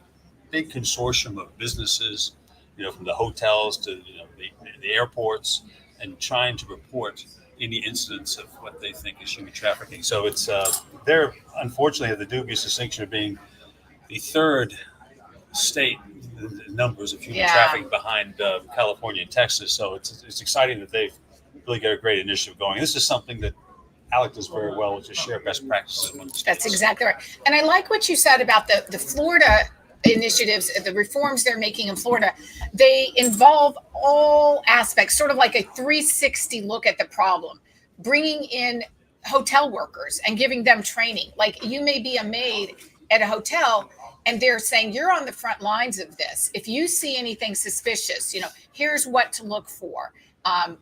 [SPEAKER 4] big consortium of businesses from the hotels to the airports, and trying to report any incidents of what they think is human trafficking. So it's they're unfortunately have the dubious distinction of being the third state in numbers of human trafficking behind California and Texas. So it's exciting that they've really got a great initiative going. This is something that ALEC does very well, is to share best practices among the states.
[SPEAKER 1] That's exactly right. And I like what you said about the Florida initiatives, the reforms they're making in Florida. They involve all aspects, sort of like a 360 look at the problem, bringing in hotel workers and giving them training. Like, you may be a maid at a hotel and they're saying, you're on the front lines of this. If you see anything suspicious, here's what to look for.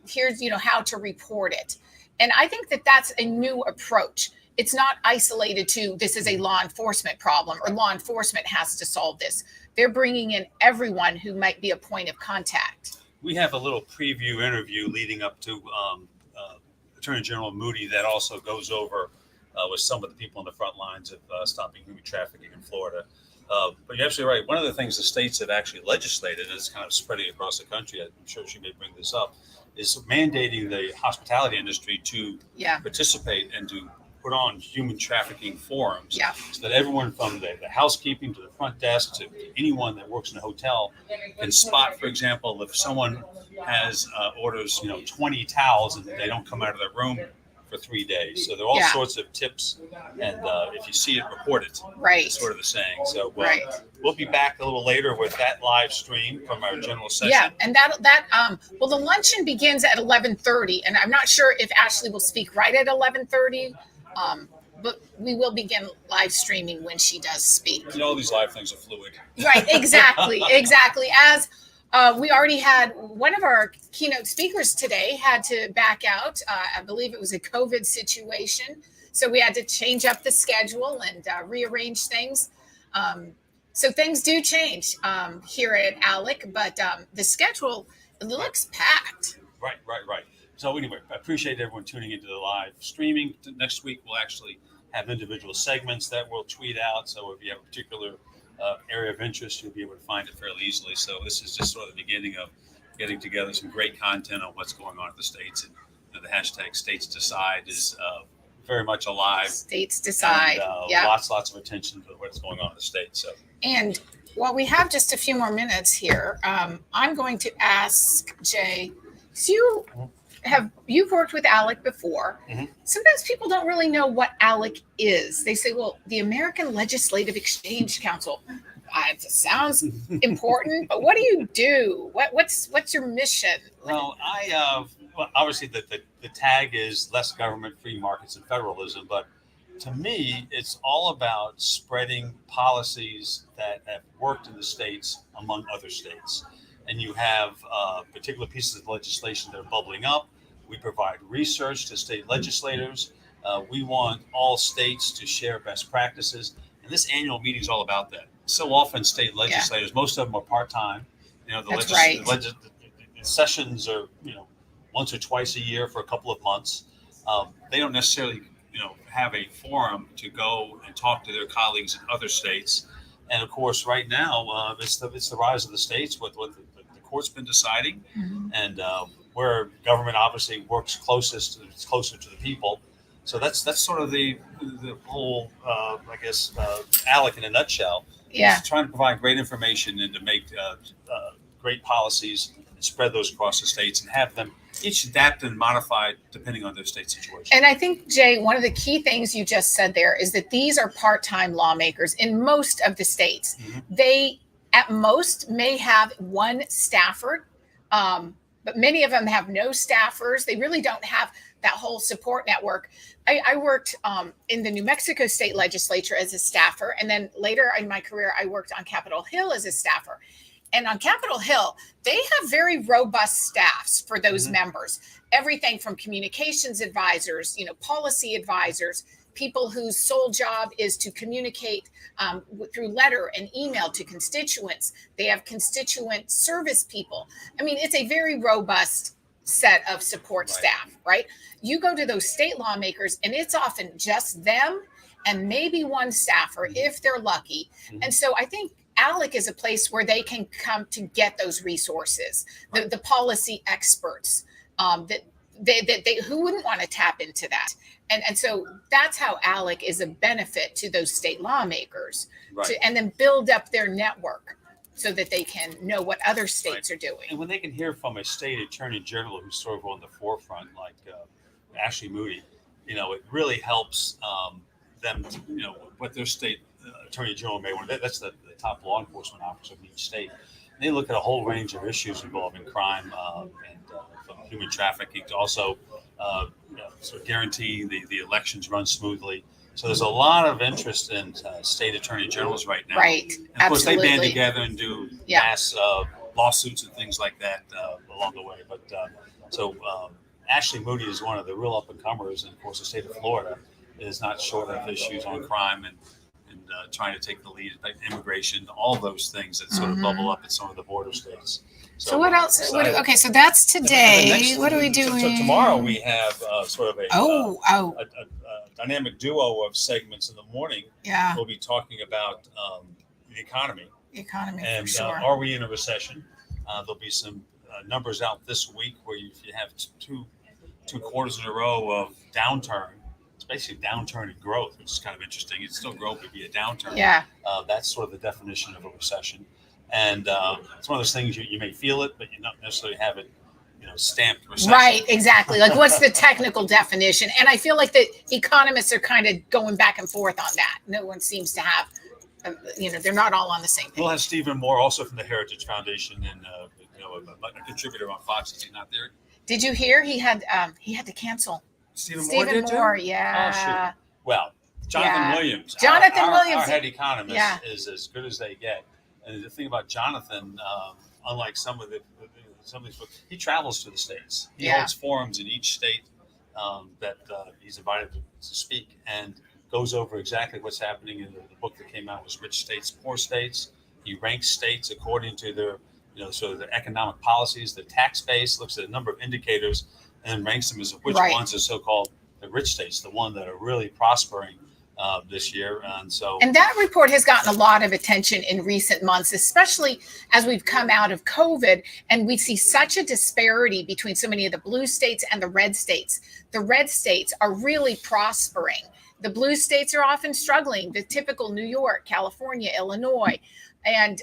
[SPEAKER 1] Here's, how to report it. And I think that that's a new approach. It's not isolated to this is a law enforcement problem or law enforcement has to solve this. They're bringing in everyone who might be a point of contact.
[SPEAKER 4] We have a little preview interview leading up to Attorney General Moody that also goes over with some of the people on the front lines of stopping human trafficking in Florida. But you're absolutely right. One of the things the states have actually legislated, and it's kind of spreading across the country, I'm sure she may bring this up, is mandating the hospitality industry to participate and to put on human trafficking forums, so that everyone from the housekeeping to the front desk to anyone that works in a hotel can spot, for example, if someone has orders 20 towels and they don't come out of their room for 3 days. So there are all sorts of tips, and if you see it, report it.
[SPEAKER 1] Right.
[SPEAKER 4] Sort of the saying. So we'll be back a little later with that live stream from our general session.
[SPEAKER 1] Yeah, and well, the luncheon begins at 11:30, and I'm not sure if Ashley will speak right at 11:30. But we will begin live streaming when she does speak.
[SPEAKER 4] All these live things are fluid.
[SPEAKER 1] Right, exactly. As we already had one of our keynote speakers today had to back out. I believe it was a COVID situation. So we had to change up the schedule and rearrange things. So things do change here at ALEC, but the schedule looks packed.
[SPEAKER 4] Right. So anyway, I appreciate everyone tuning into the live streaming. Next week, we'll actually have individual segments that we'll tweet out. So if you have a particular area of interest, you'll be able to find it fairly easily. So this is just sort of the beginning of getting together some great content on what's going on in the states. And the hashtag States Decide is very much alive.
[SPEAKER 1] States Decide.
[SPEAKER 4] And, lots of attention to what's going on in the states. So.
[SPEAKER 1] And while we have just a few more minutes here, I'm going to ask Jay, so you've worked with ALEC before. Mm-hmm. Sometimes people don't really know what ALEC is. They say, well, the American Legislative Exchange Council. It sounds important, but what do you do? What's your mission?
[SPEAKER 4] Well, obviously the tag is less government, free markets, and federalism. But to me, it's all about spreading policies that have worked in the states among other states. And you have particular pieces of legislation that are bubbling up. We provide research to state legislators. We want all states to share best practices. And this annual meeting is all about that. So often state legislators, most of them are part-time. The sessions are, once or twice a year for a couple of months. They don't necessarily, have a forum to go and talk to their colleagues in other states. And of course, right now, it's the rise of the states with what the court's been deciding, and where government obviously works closer to the people. So that's sort of the whole, ALEC in a nutshell.
[SPEAKER 1] Yeah.
[SPEAKER 4] Is trying to provide great information and to make great policies and spread those across the states and have them each adapt and modified depending on their state situation.
[SPEAKER 1] And I think, Jay, one of the key things you just said there is that these are part-time lawmakers in most of the states. Mm-hmm. They, at most, may have one staffer, but many of them have no staffers. They really don't have that whole support network. I worked in the New Mexico State Legislature as a staffer, and then later in my career, I worked on Capitol Hill as a staffer. And on Capitol Hill, they have very robust staffs for those members. Everything from communications advisors, policy advisors, people whose sole job is to communicate through letter and email to constituents. They have constituent service people. I mean, it's a very robust set of support staff, right? You go to those state lawmakers and it's often just them and maybe one staffer if they're lucky. And so I think ALEC is a place where they can come to get those resources, the policy experts, that they who wouldn't want to tap into that. And so that's how ALEC is a benefit to those state lawmakers, and then build up their network so that they can know what other states are doing.
[SPEAKER 4] And when they can hear from a state attorney general who's sort of on the forefront, like Ashley Moody, it really helps them, what their state attorney general may want. That's the top law enforcement officer of each state. And they look at a whole range of issues involving crime and from human trafficking to also sort of guarantee the elections run smoothly. So there's a lot of interest in state attorney generals right now.
[SPEAKER 1] Right.
[SPEAKER 4] And of course, they band
[SPEAKER 1] Absolutely.
[SPEAKER 4] together and do mass lawsuits and things like that along the way. But Ashley Moody is one of the real up-and-comers. And, of course, the state of Florida is not short of issues on crime and trying to take the lead, like immigration, all those things that sort of bubble up in some of the border states.
[SPEAKER 1] So what else? Okay, so that's today. What are we doing?
[SPEAKER 4] So tomorrow we have sort of
[SPEAKER 1] a
[SPEAKER 4] dynamic duo of segments in the morning.
[SPEAKER 1] Yeah.
[SPEAKER 4] We'll be talking about the economy.
[SPEAKER 1] For sure.
[SPEAKER 4] Are we in a recession? There'll be some numbers out this week where you have two quarters in a row of downturn. It's basically downturn in growth, which is kind of interesting. It's still growth, but be a downturn.
[SPEAKER 1] Yeah.
[SPEAKER 4] That's sort of the definition of a recession. And it's one of those things you may feel it, but you don't necessarily have it, stamped recession.
[SPEAKER 1] Right, exactly. Like, what's the technical definition? And I feel like the economists are kind of going back and forth on that. No one seems to have, they're not all on the same page.
[SPEAKER 4] We'll have Stephen Moore, also from the Heritage Foundation, and a contributor on Fox. Is he not there?
[SPEAKER 1] Did you hear he had to cancel?
[SPEAKER 4] Stephen
[SPEAKER 1] Moore, yeah.
[SPEAKER 4] Oh, shoot. Well, Jonathan Williams.
[SPEAKER 1] Williams.
[SPEAKER 4] Our head economist is as good as they get. And the thing about Jonathan, unlike some of these folks, he travels to the states. He holds forums in each state that he's invited to speak, and goes over exactly what's happening in the book that came out was Rich States, Poor States. He ranks states according to their, sort of the economic policies, the tax base, looks at a number of indicators, and ranks them as which ones are so-called the rich states, the one that are really prospering this year. And
[SPEAKER 1] that report has gotten a lot of attention in recent months, especially as we've come out of COVID, and we see such a disparity between so many of the blue states and the red states. The red states are really prospering. The blue states are often struggling, the typical New York, California, Illinois. And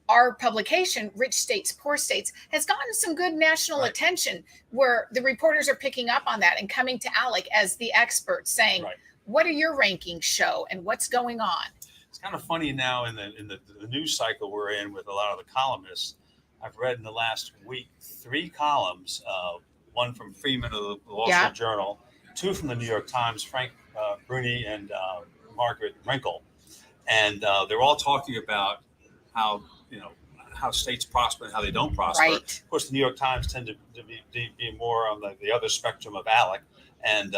[SPEAKER 1] our publication, Rich States, Poor States, has gotten some good national attention, where the reporters are picking up on that and coming to ALEC as the experts saying, what do your rankings show and what's going on?
[SPEAKER 4] It's kind of funny now in the news cycle we're in with a lot of the columnists. I've read in the last week 3 columns, one from Freeman of the Wall Street Journal, 2 from the New York Times, Frank Bruni and Margaret Wrinkle. And they're all talking about how states prosper and how they don't prosper.
[SPEAKER 1] Right.
[SPEAKER 4] Of course, the New York Times tend to be more on the other spectrum of ALEC. And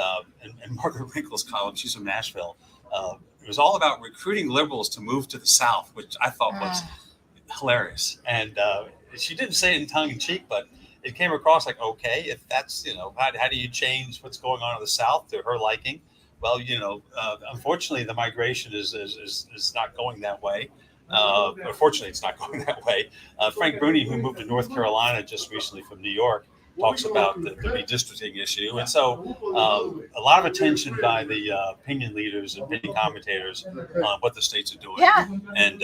[SPEAKER 4] Margaret Wrinkle's column, she's from Nashville. It was all about recruiting liberals to move to the South, which I thought was hilarious. And she didn't say it in tongue in cheek, but it came across like, okay, if that's, how do you change what's going on in the South to her liking? Well, unfortunately, the migration is not going that way. Unfortunately, it's not going that way. Frank Bruni, who moved to North Carolina just recently from New York, talks about the redistricting issue. And so a lot of attention by the opinion leaders and opinion commentators on what the states are doing.
[SPEAKER 1] Yeah.
[SPEAKER 4] And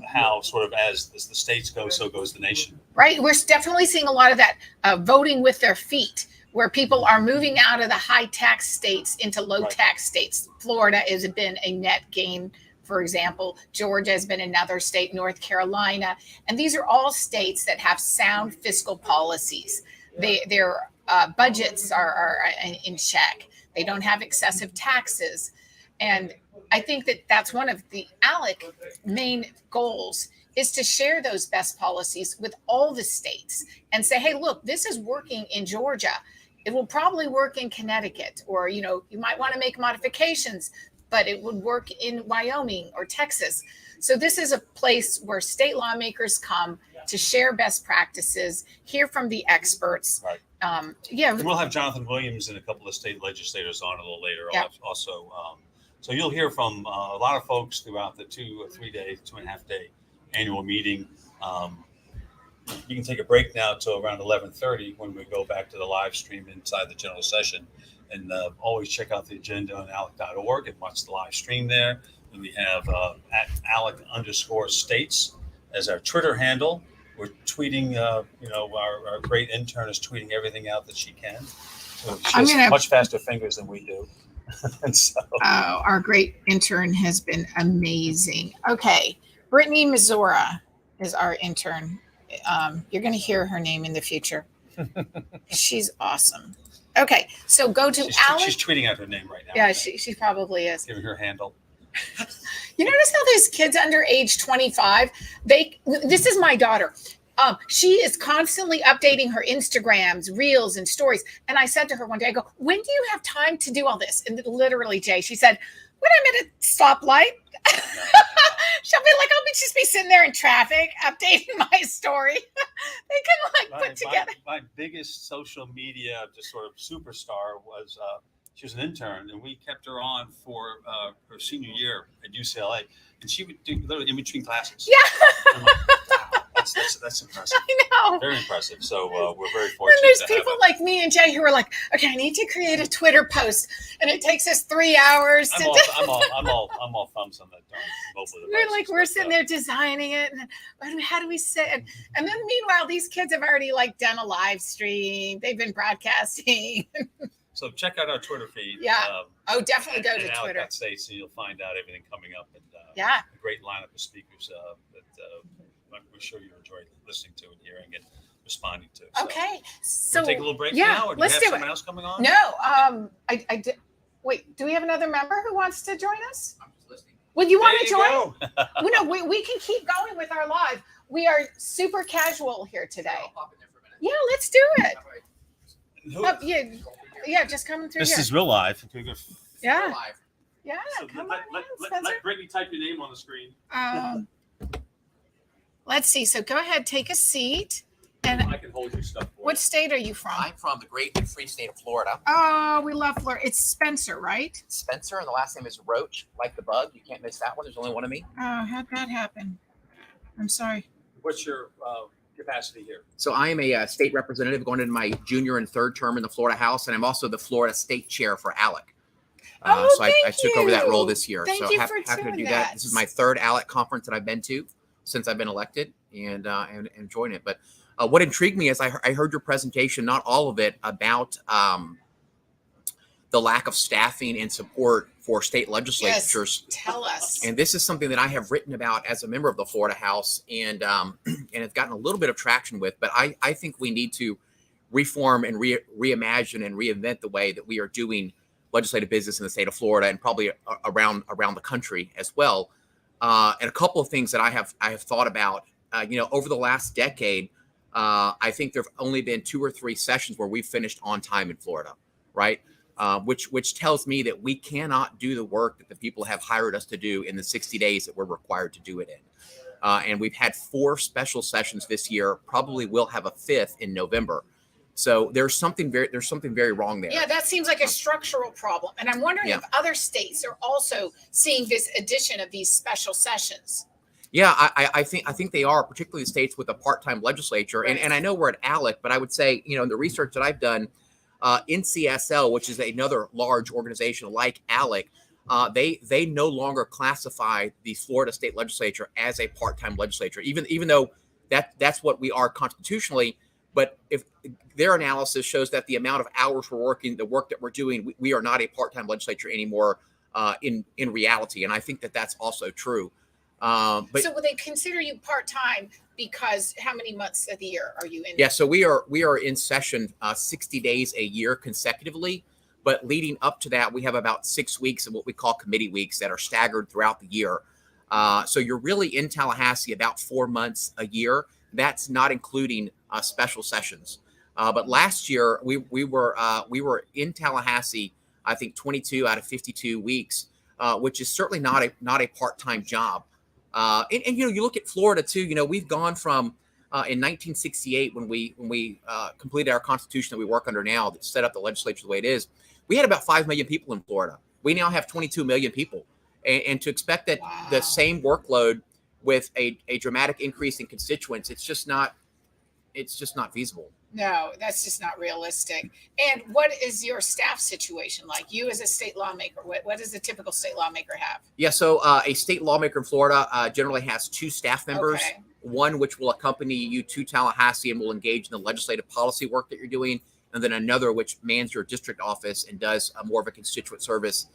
[SPEAKER 4] how sort of as the states go, so goes the nation.
[SPEAKER 1] Right. We're definitely seeing a lot of that voting with their feet, where people are moving out of the high tax states into low tax states. Florida has been a net gain, for example. Georgia has been another state, North Carolina. And these are all states that have sound fiscal policies. Their budgets are in check. They don't have excessive taxes. And I think that that's one of the ALEC main goals, is to share those best policies with all the states and say, hey, look, this is working in Georgia. It will probably work in Connecticut, or, you might want to make modifications, but it would work in Wyoming or Texas. So this is a place where state lawmakers come to share best practices, hear from the experts.
[SPEAKER 4] Right.
[SPEAKER 1] And
[SPEAKER 4] we'll have Jonathan Williams and a couple of state legislators on a little later.
[SPEAKER 1] Yeah.
[SPEAKER 4] Also, so you'll hear from a lot of folks throughout the 2 or 3 day, 2.5 day annual meeting. You can take a break now till around 11:30 when we go back to the live stream inside the general session. And always check out the agenda on ALEC.org and watch the live stream there. And we have at ALEC_states as our Twitter handle. We're tweeting, our great intern is tweeting everything out that she can. So she has much faster fingers than we do. And so,
[SPEAKER 1] our great intern has been amazing. Okay. Brittany Missoura is our intern. You're going to hear her name in the future. She's awesome. Okay. So go to ALEC.
[SPEAKER 4] She's tweeting out her name right now.
[SPEAKER 1] Yeah, she probably is.
[SPEAKER 4] Giving her handle.
[SPEAKER 1] You notice how those kids under age 25, this is my daughter. She is constantly updating her Instagrams, reels, and stories. And I said to her one day, I go, when do you have time to do all this? And literally, Jay, she said, when I'm at a stoplight. She'll be like, I'll just be sitting there in traffic, updating my story. They can put together.
[SPEAKER 4] My biggest social media just sort of superstar was she was an intern, and we kept her on for her senior year at UCLA, and she would do literally in between classes.
[SPEAKER 1] Yeah.
[SPEAKER 4] I'm like, wow, that's impressive.
[SPEAKER 1] I know.
[SPEAKER 4] Very impressive. So we're very fortunate.
[SPEAKER 1] And there's
[SPEAKER 4] to
[SPEAKER 1] people
[SPEAKER 4] have
[SPEAKER 1] like me and Jay who are like, okay, I need to create a Twitter post, and it takes us 3 hours to do.
[SPEAKER 4] I'm all thumbs on that mobile device.
[SPEAKER 1] We're sitting there designing it, and how do we say it? And then meanwhile, these kids have already done a live stream. They've been broadcasting.
[SPEAKER 4] So check out our Twitter feed.
[SPEAKER 1] Yeah. Definitely go to Twitter.
[SPEAKER 4] ALEC.states, and you'll find out everything coming up. And
[SPEAKER 1] yeah,
[SPEAKER 4] a great lineup of speakers that we're sure you enjoy listening to and hearing and responding to. So,
[SPEAKER 1] okay. So
[SPEAKER 4] we'll take a little break
[SPEAKER 1] yeah,
[SPEAKER 4] now, or do
[SPEAKER 1] let's
[SPEAKER 4] you have
[SPEAKER 1] do
[SPEAKER 4] someone
[SPEAKER 1] it.
[SPEAKER 4] else coming on?
[SPEAKER 1] No. I did. Wait, do we have another member who wants to join us?
[SPEAKER 5] I'm just listening.
[SPEAKER 1] Well, you want
[SPEAKER 4] There
[SPEAKER 1] to
[SPEAKER 4] you
[SPEAKER 1] join?
[SPEAKER 4] go.
[SPEAKER 1] No, we can keep going with our live. We are super casual here today.
[SPEAKER 5] I'll pop in there for a minute.
[SPEAKER 1] Yeah, let's do it.
[SPEAKER 5] All right.
[SPEAKER 1] Yeah, just coming through
[SPEAKER 4] This
[SPEAKER 1] here.
[SPEAKER 4] is real live.
[SPEAKER 1] Yeah,
[SPEAKER 5] We're live.
[SPEAKER 1] yeah.
[SPEAKER 4] So
[SPEAKER 1] Come
[SPEAKER 4] let,
[SPEAKER 1] on,
[SPEAKER 4] let,
[SPEAKER 1] in,
[SPEAKER 4] let,
[SPEAKER 1] Spencer.
[SPEAKER 4] let Brittany type your name on the screen.
[SPEAKER 1] Let's see. So go ahead, take a seat. And
[SPEAKER 4] I can hold your stuff for
[SPEAKER 1] what state are you from?
[SPEAKER 6] I'm from the great and free state of Florida.
[SPEAKER 1] Oh, we love Florida. It's Spencer, right?
[SPEAKER 6] Spencer, and the last name is Roach, like the bug. You can't miss that one. There's only one of me.
[SPEAKER 1] Oh, how'd that happen? I'm sorry.
[SPEAKER 4] you. What's your capacity here?
[SPEAKER 6] So I am a state representative going into my junior and third term in the Florida House, and I'm also the Florida State Chair for ALEC.
[SPEAKER 1] Oh,
[SPEAKER 6] so I took over that role
[SPEAKER 1] you.
[SPEAKER 6] this year.
[SPEAKER 1] Thank
[SPEAKER 6] so
[SPEAKER 1] you
[SPEAKER 6] happy
[SPEAKER 1] for
[SPEAKER 6] to
[SPEAKER 1] doing
[SPEAKER 6] do
[SPEAKER 1] that.
[SPEAKER 6] that. This is my third ALEC conference that I've been to since I've been elected, and enjoying it. But what intrigued me is I heard your presentation, not all of it, about the lack of staffing and support for state legislatures.
[SPEAKER 1] Yes, tell us.
[SPEAKER 6] And this is something that I have written about as a member of the Florida House, and it's gotten a little bit of traction with. But I think we need to reform and reimagine and reinvent the way that we are doing legislative business in the state of Florida, and probably around the country as well. And a couple of things that I have thought about. Over the last decade, I think there have only been 2 or 3 sessions where we've finished on time in Florida, right? Which tells me that we cannot do the work that the people have hired us to do in the 60 days that we're required to do it in. And we've had 4 special sessions this year. Probably will have a 5th in November. So there's something very wrong there.
[SPEAKER 1] Yeah, that seems like a structural problem. And I'm wondering if other states are also seeing this addition of these special sessions.
[SPEAKER 6] Yeah, I think they are, particularly the states with a part-time legislature.
[SPEAKER 1] Right.
[SPEAKER 6] And I know we're at ALEC, but I would say, in the research that I've done, NCSL, which is another large organization like ALEC, they no longer classify the Florida state legislature as a part-time legislature, even though that's what we are constitutionally. But if their analysis shows that the amount of hours we're working, the work that we're doing, we are not a part-time legislature anymore in reality. And I think that that's also true. But
[SPEAKER 1] so will they consider you part-time because how many months of the year are you in?
[SPEAKER 6] yeah, so we are in session 60 days a year consecutively. But leading up to that, we have about 6 weeks of what we call committee weeks that are staggered throughout the year. So you're really in Tallahassee about 4 months a year. That's not including special sessions. But last year we were in Tallahassee, I think 22 out of 52 weeks, which is certainly not a part-time job. And you look at Florida too. We've gone from in 1968 when we completed our constitution that we work under now, that set up the legislature the way it is. We had about 5 million people in Florida. We now have 22 million people, and to expect that the same workload with a dramatic increase in constituents, it's just not feasible.
[SPEAKER 1] No, that's just not realistic. And what is your staff situation like? You as a state lawmaker, what does a typical state lawmaker have?
[SPEAKER 6] Yeah, so a state lawmaker in Florida generally has 2 staff members,
[SPEAKER 1] Okay.
[SPEAKER 6] one which will accompany you to Tallahassee and will engage in the legislative policy work that you're doing, and then another which mans your district office and does more of a constituent service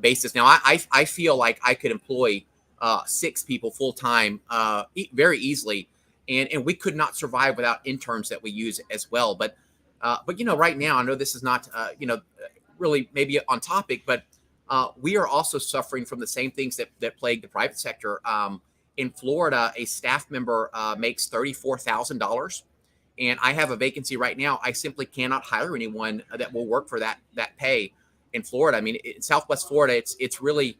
[SPEAKER 6] basis. Now, I feel like I could employ 6 people full time very easily. And we could not survive without interns that we use as well. But right now, I know this is not really maybe on topic, but we are also suffering from the same things that plague the private sector. In Florida, a staff member makes $34,000, and I have a vacancy right now. I simply cannot hire anyone that will work for that pay in Florida. I mean, in Southwest Florida, it's really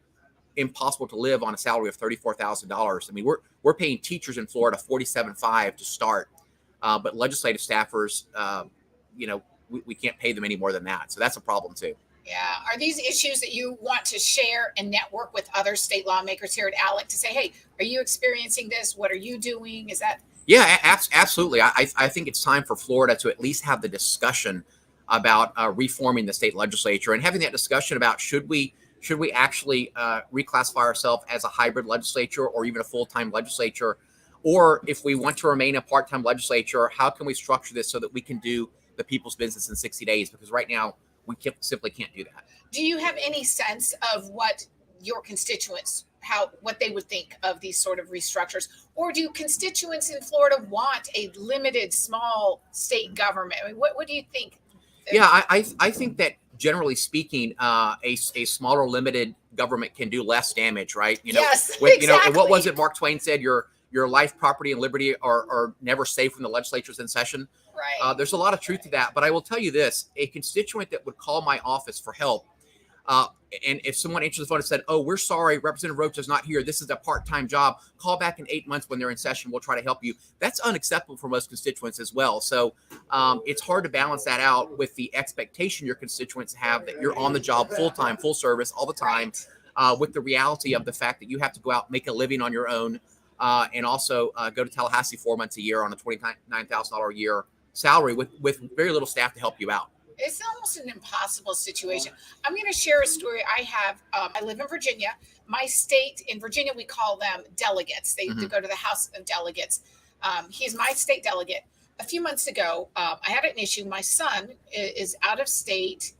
[SPEAKER 6] impossible to live on a salary of $34,000. I mean, we're paying teachers in Florida $47,500 to start, but legislative staffers, we can't pay them any more than that. So that's a problem too.
[SPEAKER 1] Yeah. Are these issues that you want to share and network with other state lawmakers here at ALEC to say, hey, are you experiencing this? What are you doing? Is that?
[SPEAKER 6] Yeah, absolutely. I think it's time for Florida to at least have the discussion about reforming the state legislature and having that discussion about should we actually reclassify ourselves as a hybrid legislature or even a full-time legislature? Or if we want to remain a part-time legislature, how can we structure this so that we can do the people's business in 60 days? Because right now, we simply can't do that.
[SPEAKER 1] Do you have any sense of what your constituents, what they would think of these sort of restructures? Or do constituents in Florida want a limited, small state government? I mean, what do you think?
[SPEAKER 6] Yeah, I think that generally speaking, a smaller, limited government can do less damage, right?
[SPEAKER 1] Yes,
[SPEAKER 6] exactly. What was it Mark Twain said? Your life, property, and liberty are never safe when the legislature's in session.
[SPEAKER 1] Right.
[SPEAKER 6] There's a lot of truth to that, but I will tell you this: a constituent that would call my office for help, and if someone answers the phone and said, "Oh, we're sorry, Representative Roach is not here. This is a part-time job. Call back in 8 months when they're in session. We'll try to help you." That's unacceptable for most constituents as well. So it's hard to balance that out with the expectation your constituents have that you're on the job full-time, full service all the time, with the reality of the fact that you have to go out, make a living on your own, and also go to Tallahassee 4 months a year on a $29,000 a year salary with very little staff to help you out.
[SPEAKER 1] It's almost an impossible situation. I'm going to share a story I have. I live in Virginia. My state in Virginia, we call them delegates. They go to the House of Delegates. He's my state delegate. A few months ago, I had an issue. My son is out of state,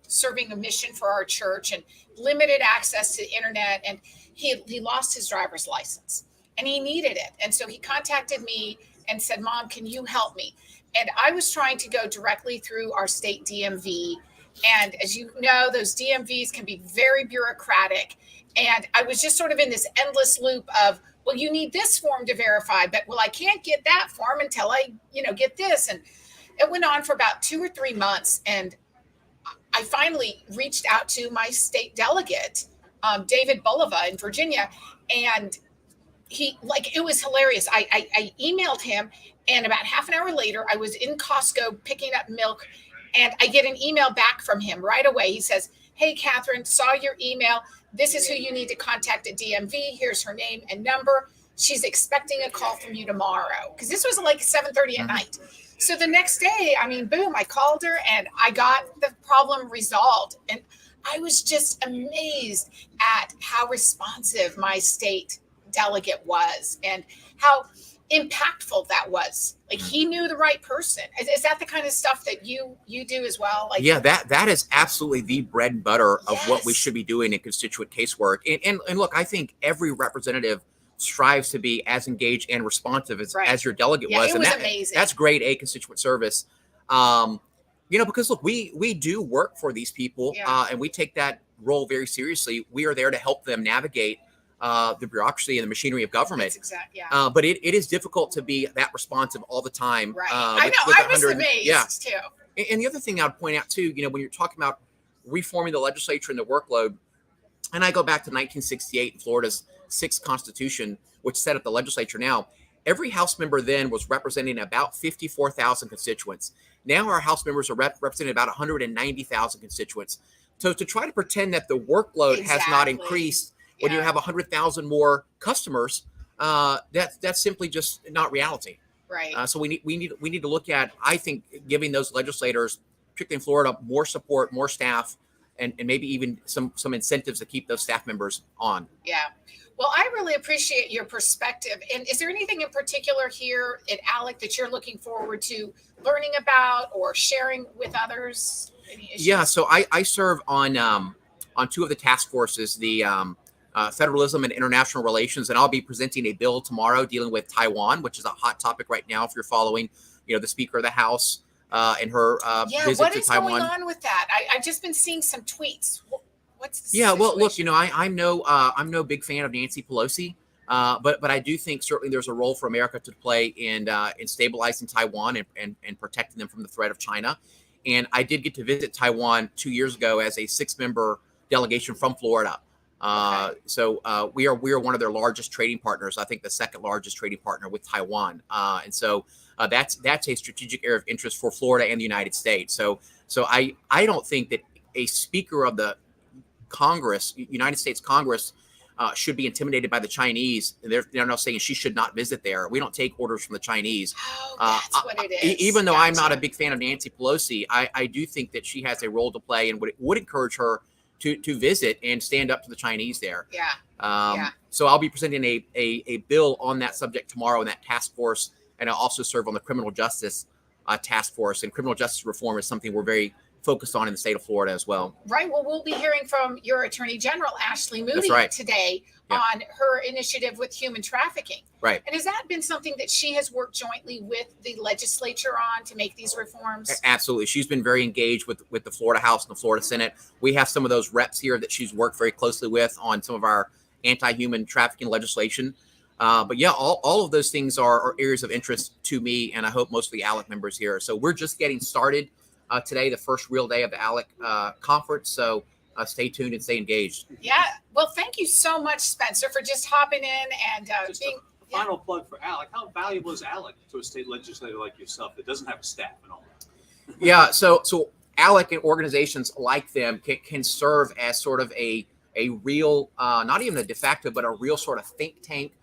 [SPEAKER 1] serving a mission for our church and limited access to the internet. And he lost his driver's license and he needed it. And so he contacted me and said, "Mom, can you help me?" And I was trying to go directly through our state DMV. And as you know, those DMVs can be very bureaucratic. And I was just sort of in this endless loop of, well, you need this form to verify, but I can't get that form until I, get this. And it went on for about 2 or 3 months. And I finally reached out to my state delegate, David Bulliva in Virginia. And it was hilarious. I emailed him, and about half an hour later, I was in Costco picking up milk, and I get an email back from him right away. He says, "Hey, Catherine, saw your email. This is who you need to contact at DMV. Here's her name and number. She's expecting a call from you tomorrow." Because this was like 7:30 at night. So the next day, boom, I called her, and I got the problem resolved. And I was just amazed at how responsive my state delegate was and how impactful that was. Like, he knew the right person. Is that the kind of stuff that you do as well?
[SPEAKER 6] Yeah, that is absolutely the bread and butter of what we
[SPEAKER 1] Yes.
[SPEAKER 6] should be doing in constituent casework. And look, I think every representative strives to be as engaged and responsive as your delegate was.
[SPEAKER 1] It
[SPEAKER 6] And
[SPEAKER 1] was amazing.
[SPEAKER 6] that's grade A constituent service. Because look, we do work for these people, and we take that role very seriously. We are there to help them navigate the bureaucracy and the machinery of government.
[SPEAKER 1] That's exact, yeah.
[SPEAKER 6] But it is difficult to be that responsive all the time.
[SPEAKER 1] Right.
[SPEAKER 6] I
[SPEAKER 1] know. I was amazed too.
[SPEAKER 6] And the other thing I would point out too, when you're talking about reforming the legislature and the workload, and I go back to 1968 in Florida's 6th Constitution, which set up the legislature now, every House member then was representing about 54,000 constituents. Now our House members are representing about 190,000 constituents. So to try to pretend that the workload has not increased when you have 100,000 more customers, that's simply just not reality.
[SPEAKER 1] Right.
[SPEAKER 6] So we need to look at, I think, giving those legislators, particularly in Florida, more support, more staff, and maybe even some incentives to keep those staff members on.
[SPEAKER 1] Yeah. Well, I really appreciate your perspective. And is there anything in particular here at ALEC that you're looking forward to learning about or sharing with others? Any issues?
[SPEAKER 6] Yeah. So I serve on two of the task forces, the Federalism and International Relations, and I'll be presenting a bill tomorrow dealing with Taiwan, which is a hot topic right now. If you're following, the Speaker of the House and her visit
[SPEAKER 1] what
[SPEAKER 6] to
[SPEAKER 1] is
[SPEAKER 6] Taiwan.
[SPEAKER 1] going on with that? I've just been seeing some tweets. What's the
[SPEAKER 6] Yeah, well, look,
[SPEAKER 1] situation?
[SPEAKER 6] I'm no big fan of Nancy Pelosi, but I do think certainly there's a role for America to play in stabilizing Taiwan and protecting them from the threat of China. And I did get to visit Taiwan 2 years ago as a 6-member delegation from Florida. So we are one of their largest trading partners. I think the second largest trading partner with Taiwan. And so that's a strategic area of interest for Florida and the United States. So I don't think that a Speaker of the Congress, United States Congress, should be intimidated by the Chinese. They're now saying she should not visit there. We don't take orders from the Chinese.
[SPEAKER 1] Oh, that's what it is.
[SPEAKER 6] Even though I'm not a
[SPEAKER 1] Gotcha.
[SPEAKER 6] big fan of Nancy Pelosi, I do think that she has a role to play and would encourage her to visit and stand up to the Chinese there.
[SPEAKER 1] Yeah.
[SPEAKER 6] So I'll be presenting a bill on that subject tomorrow in that task force, and I'll also serve on the criminal justice task force. And criminal justice reform is something we're very focused on in the state of Florida as well.
[SPEAKER 1] Right. Well, we'll be hearing from your Attorney General, Ashley Moody,
[SPEAKER 6] That's right.
[SPEAKER 1] today on her initiative with human trafficking.
[SPEAKER 6] Right.
[SPEAKER 1] And has that been something that she has worked jointly with the legislature on to make these reforms?
[SPEAKER 6] Absolutely. She's been very engaged with the Florida House and the Florida Senate. We have some of those reps here that she's worked very closely with on some of our anti-human trafficking legislation. But yeah, all of those things are areas of interest to me, and I hope most of the ALEC members here. So we're just getting started today, the first real day of the ALEC conference. So stay tuned and stay engaged.
[SPEAKER 1] Yeah. Well, thank you so much, Spencer, for just hopping in and
[SPEAKER 7] Just
[SPEAKER 1] being.
[SPEAKER 7] a final plug for ALEC. How valuable is ALEC to a state legislator like yourself that doesn't have a staff and all that?
[SPEAKER 6] Yeah. So ALEC and organizations like them can serve as sort of a real, not even a de facto, but a real sort of think tank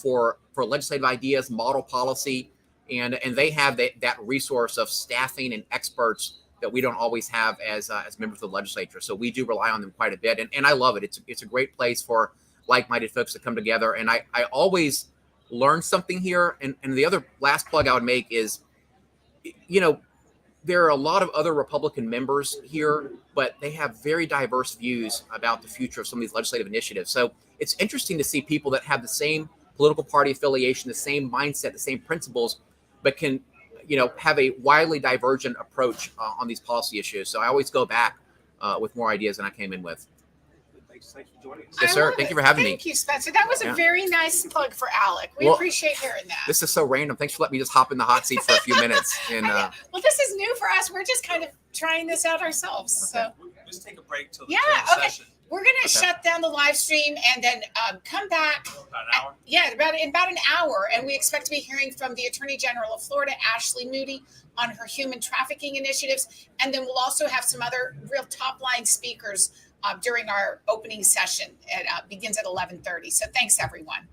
[SPEAKER 6] for legislative ideas, model policy. And they have that resource of staffing and experts that we don't always have as members of the legislature. So we do rely on them quite a bit. And I love it. It's a great place for like-minded folks to come together. And I always learn something here. And the other last plug I would make is, there are a lot of other Republican members here, but they have very diverse views about the future of some of these legislative initiatives. So it's interesting to see people that have the same political party affiliation, the same mindset, the same principles, but can, have a widely divergent approach on these policy issues. So I always go back with more ideas than I came in with.
[SPEAKER 7] Thanks for joining us.
[SPEAKER 6] Yes,
[SPEAKER 1] I
[SPEAKER 6] sir.
[SPEAKER 1] love
[SPEAKER 6] Thank
[SPEAKER 1] it.
[SPEAKER 6] you for having me.
[SPEAKER 1] Thank you, Spencer. That was a
[SPEAKER 6] Yeah.
[SPEAKER 1] very nice plug for ALEC. We
[SPEAKER 6] Well,
[SPEAKER 1] appreciate hearing that.
[SPEAKER 6] This is so random. Thanks for letting me just hop in the hot seat for a few minutes. And
[SPEAKER 1] I know. Well, this is new for us. We're just kind of trying this out ourselves. So
[SPEAKER 7] We'll just take a break till the
[SPEAKER 1] Yeah,
[SPEAKER 7] general
[SPEAKER 1] okay.
[SPEAKER 7] session.
[SPEAKER 1] we're going to
[SPEAKER 6] Okay.
[SPEAKER 1] shut down the live stream and then come back.
[SPEAKER 7] About an hour.
[SPEAKER 1] Yeah, in about an hour. And we expect to be hearing from the Attorney General of Florida, Ashley Moody, on her human trafficking initiatives. And then we'll also have some other real top line speakers during our opening session. It begins at 11:30. So thanks, everyone.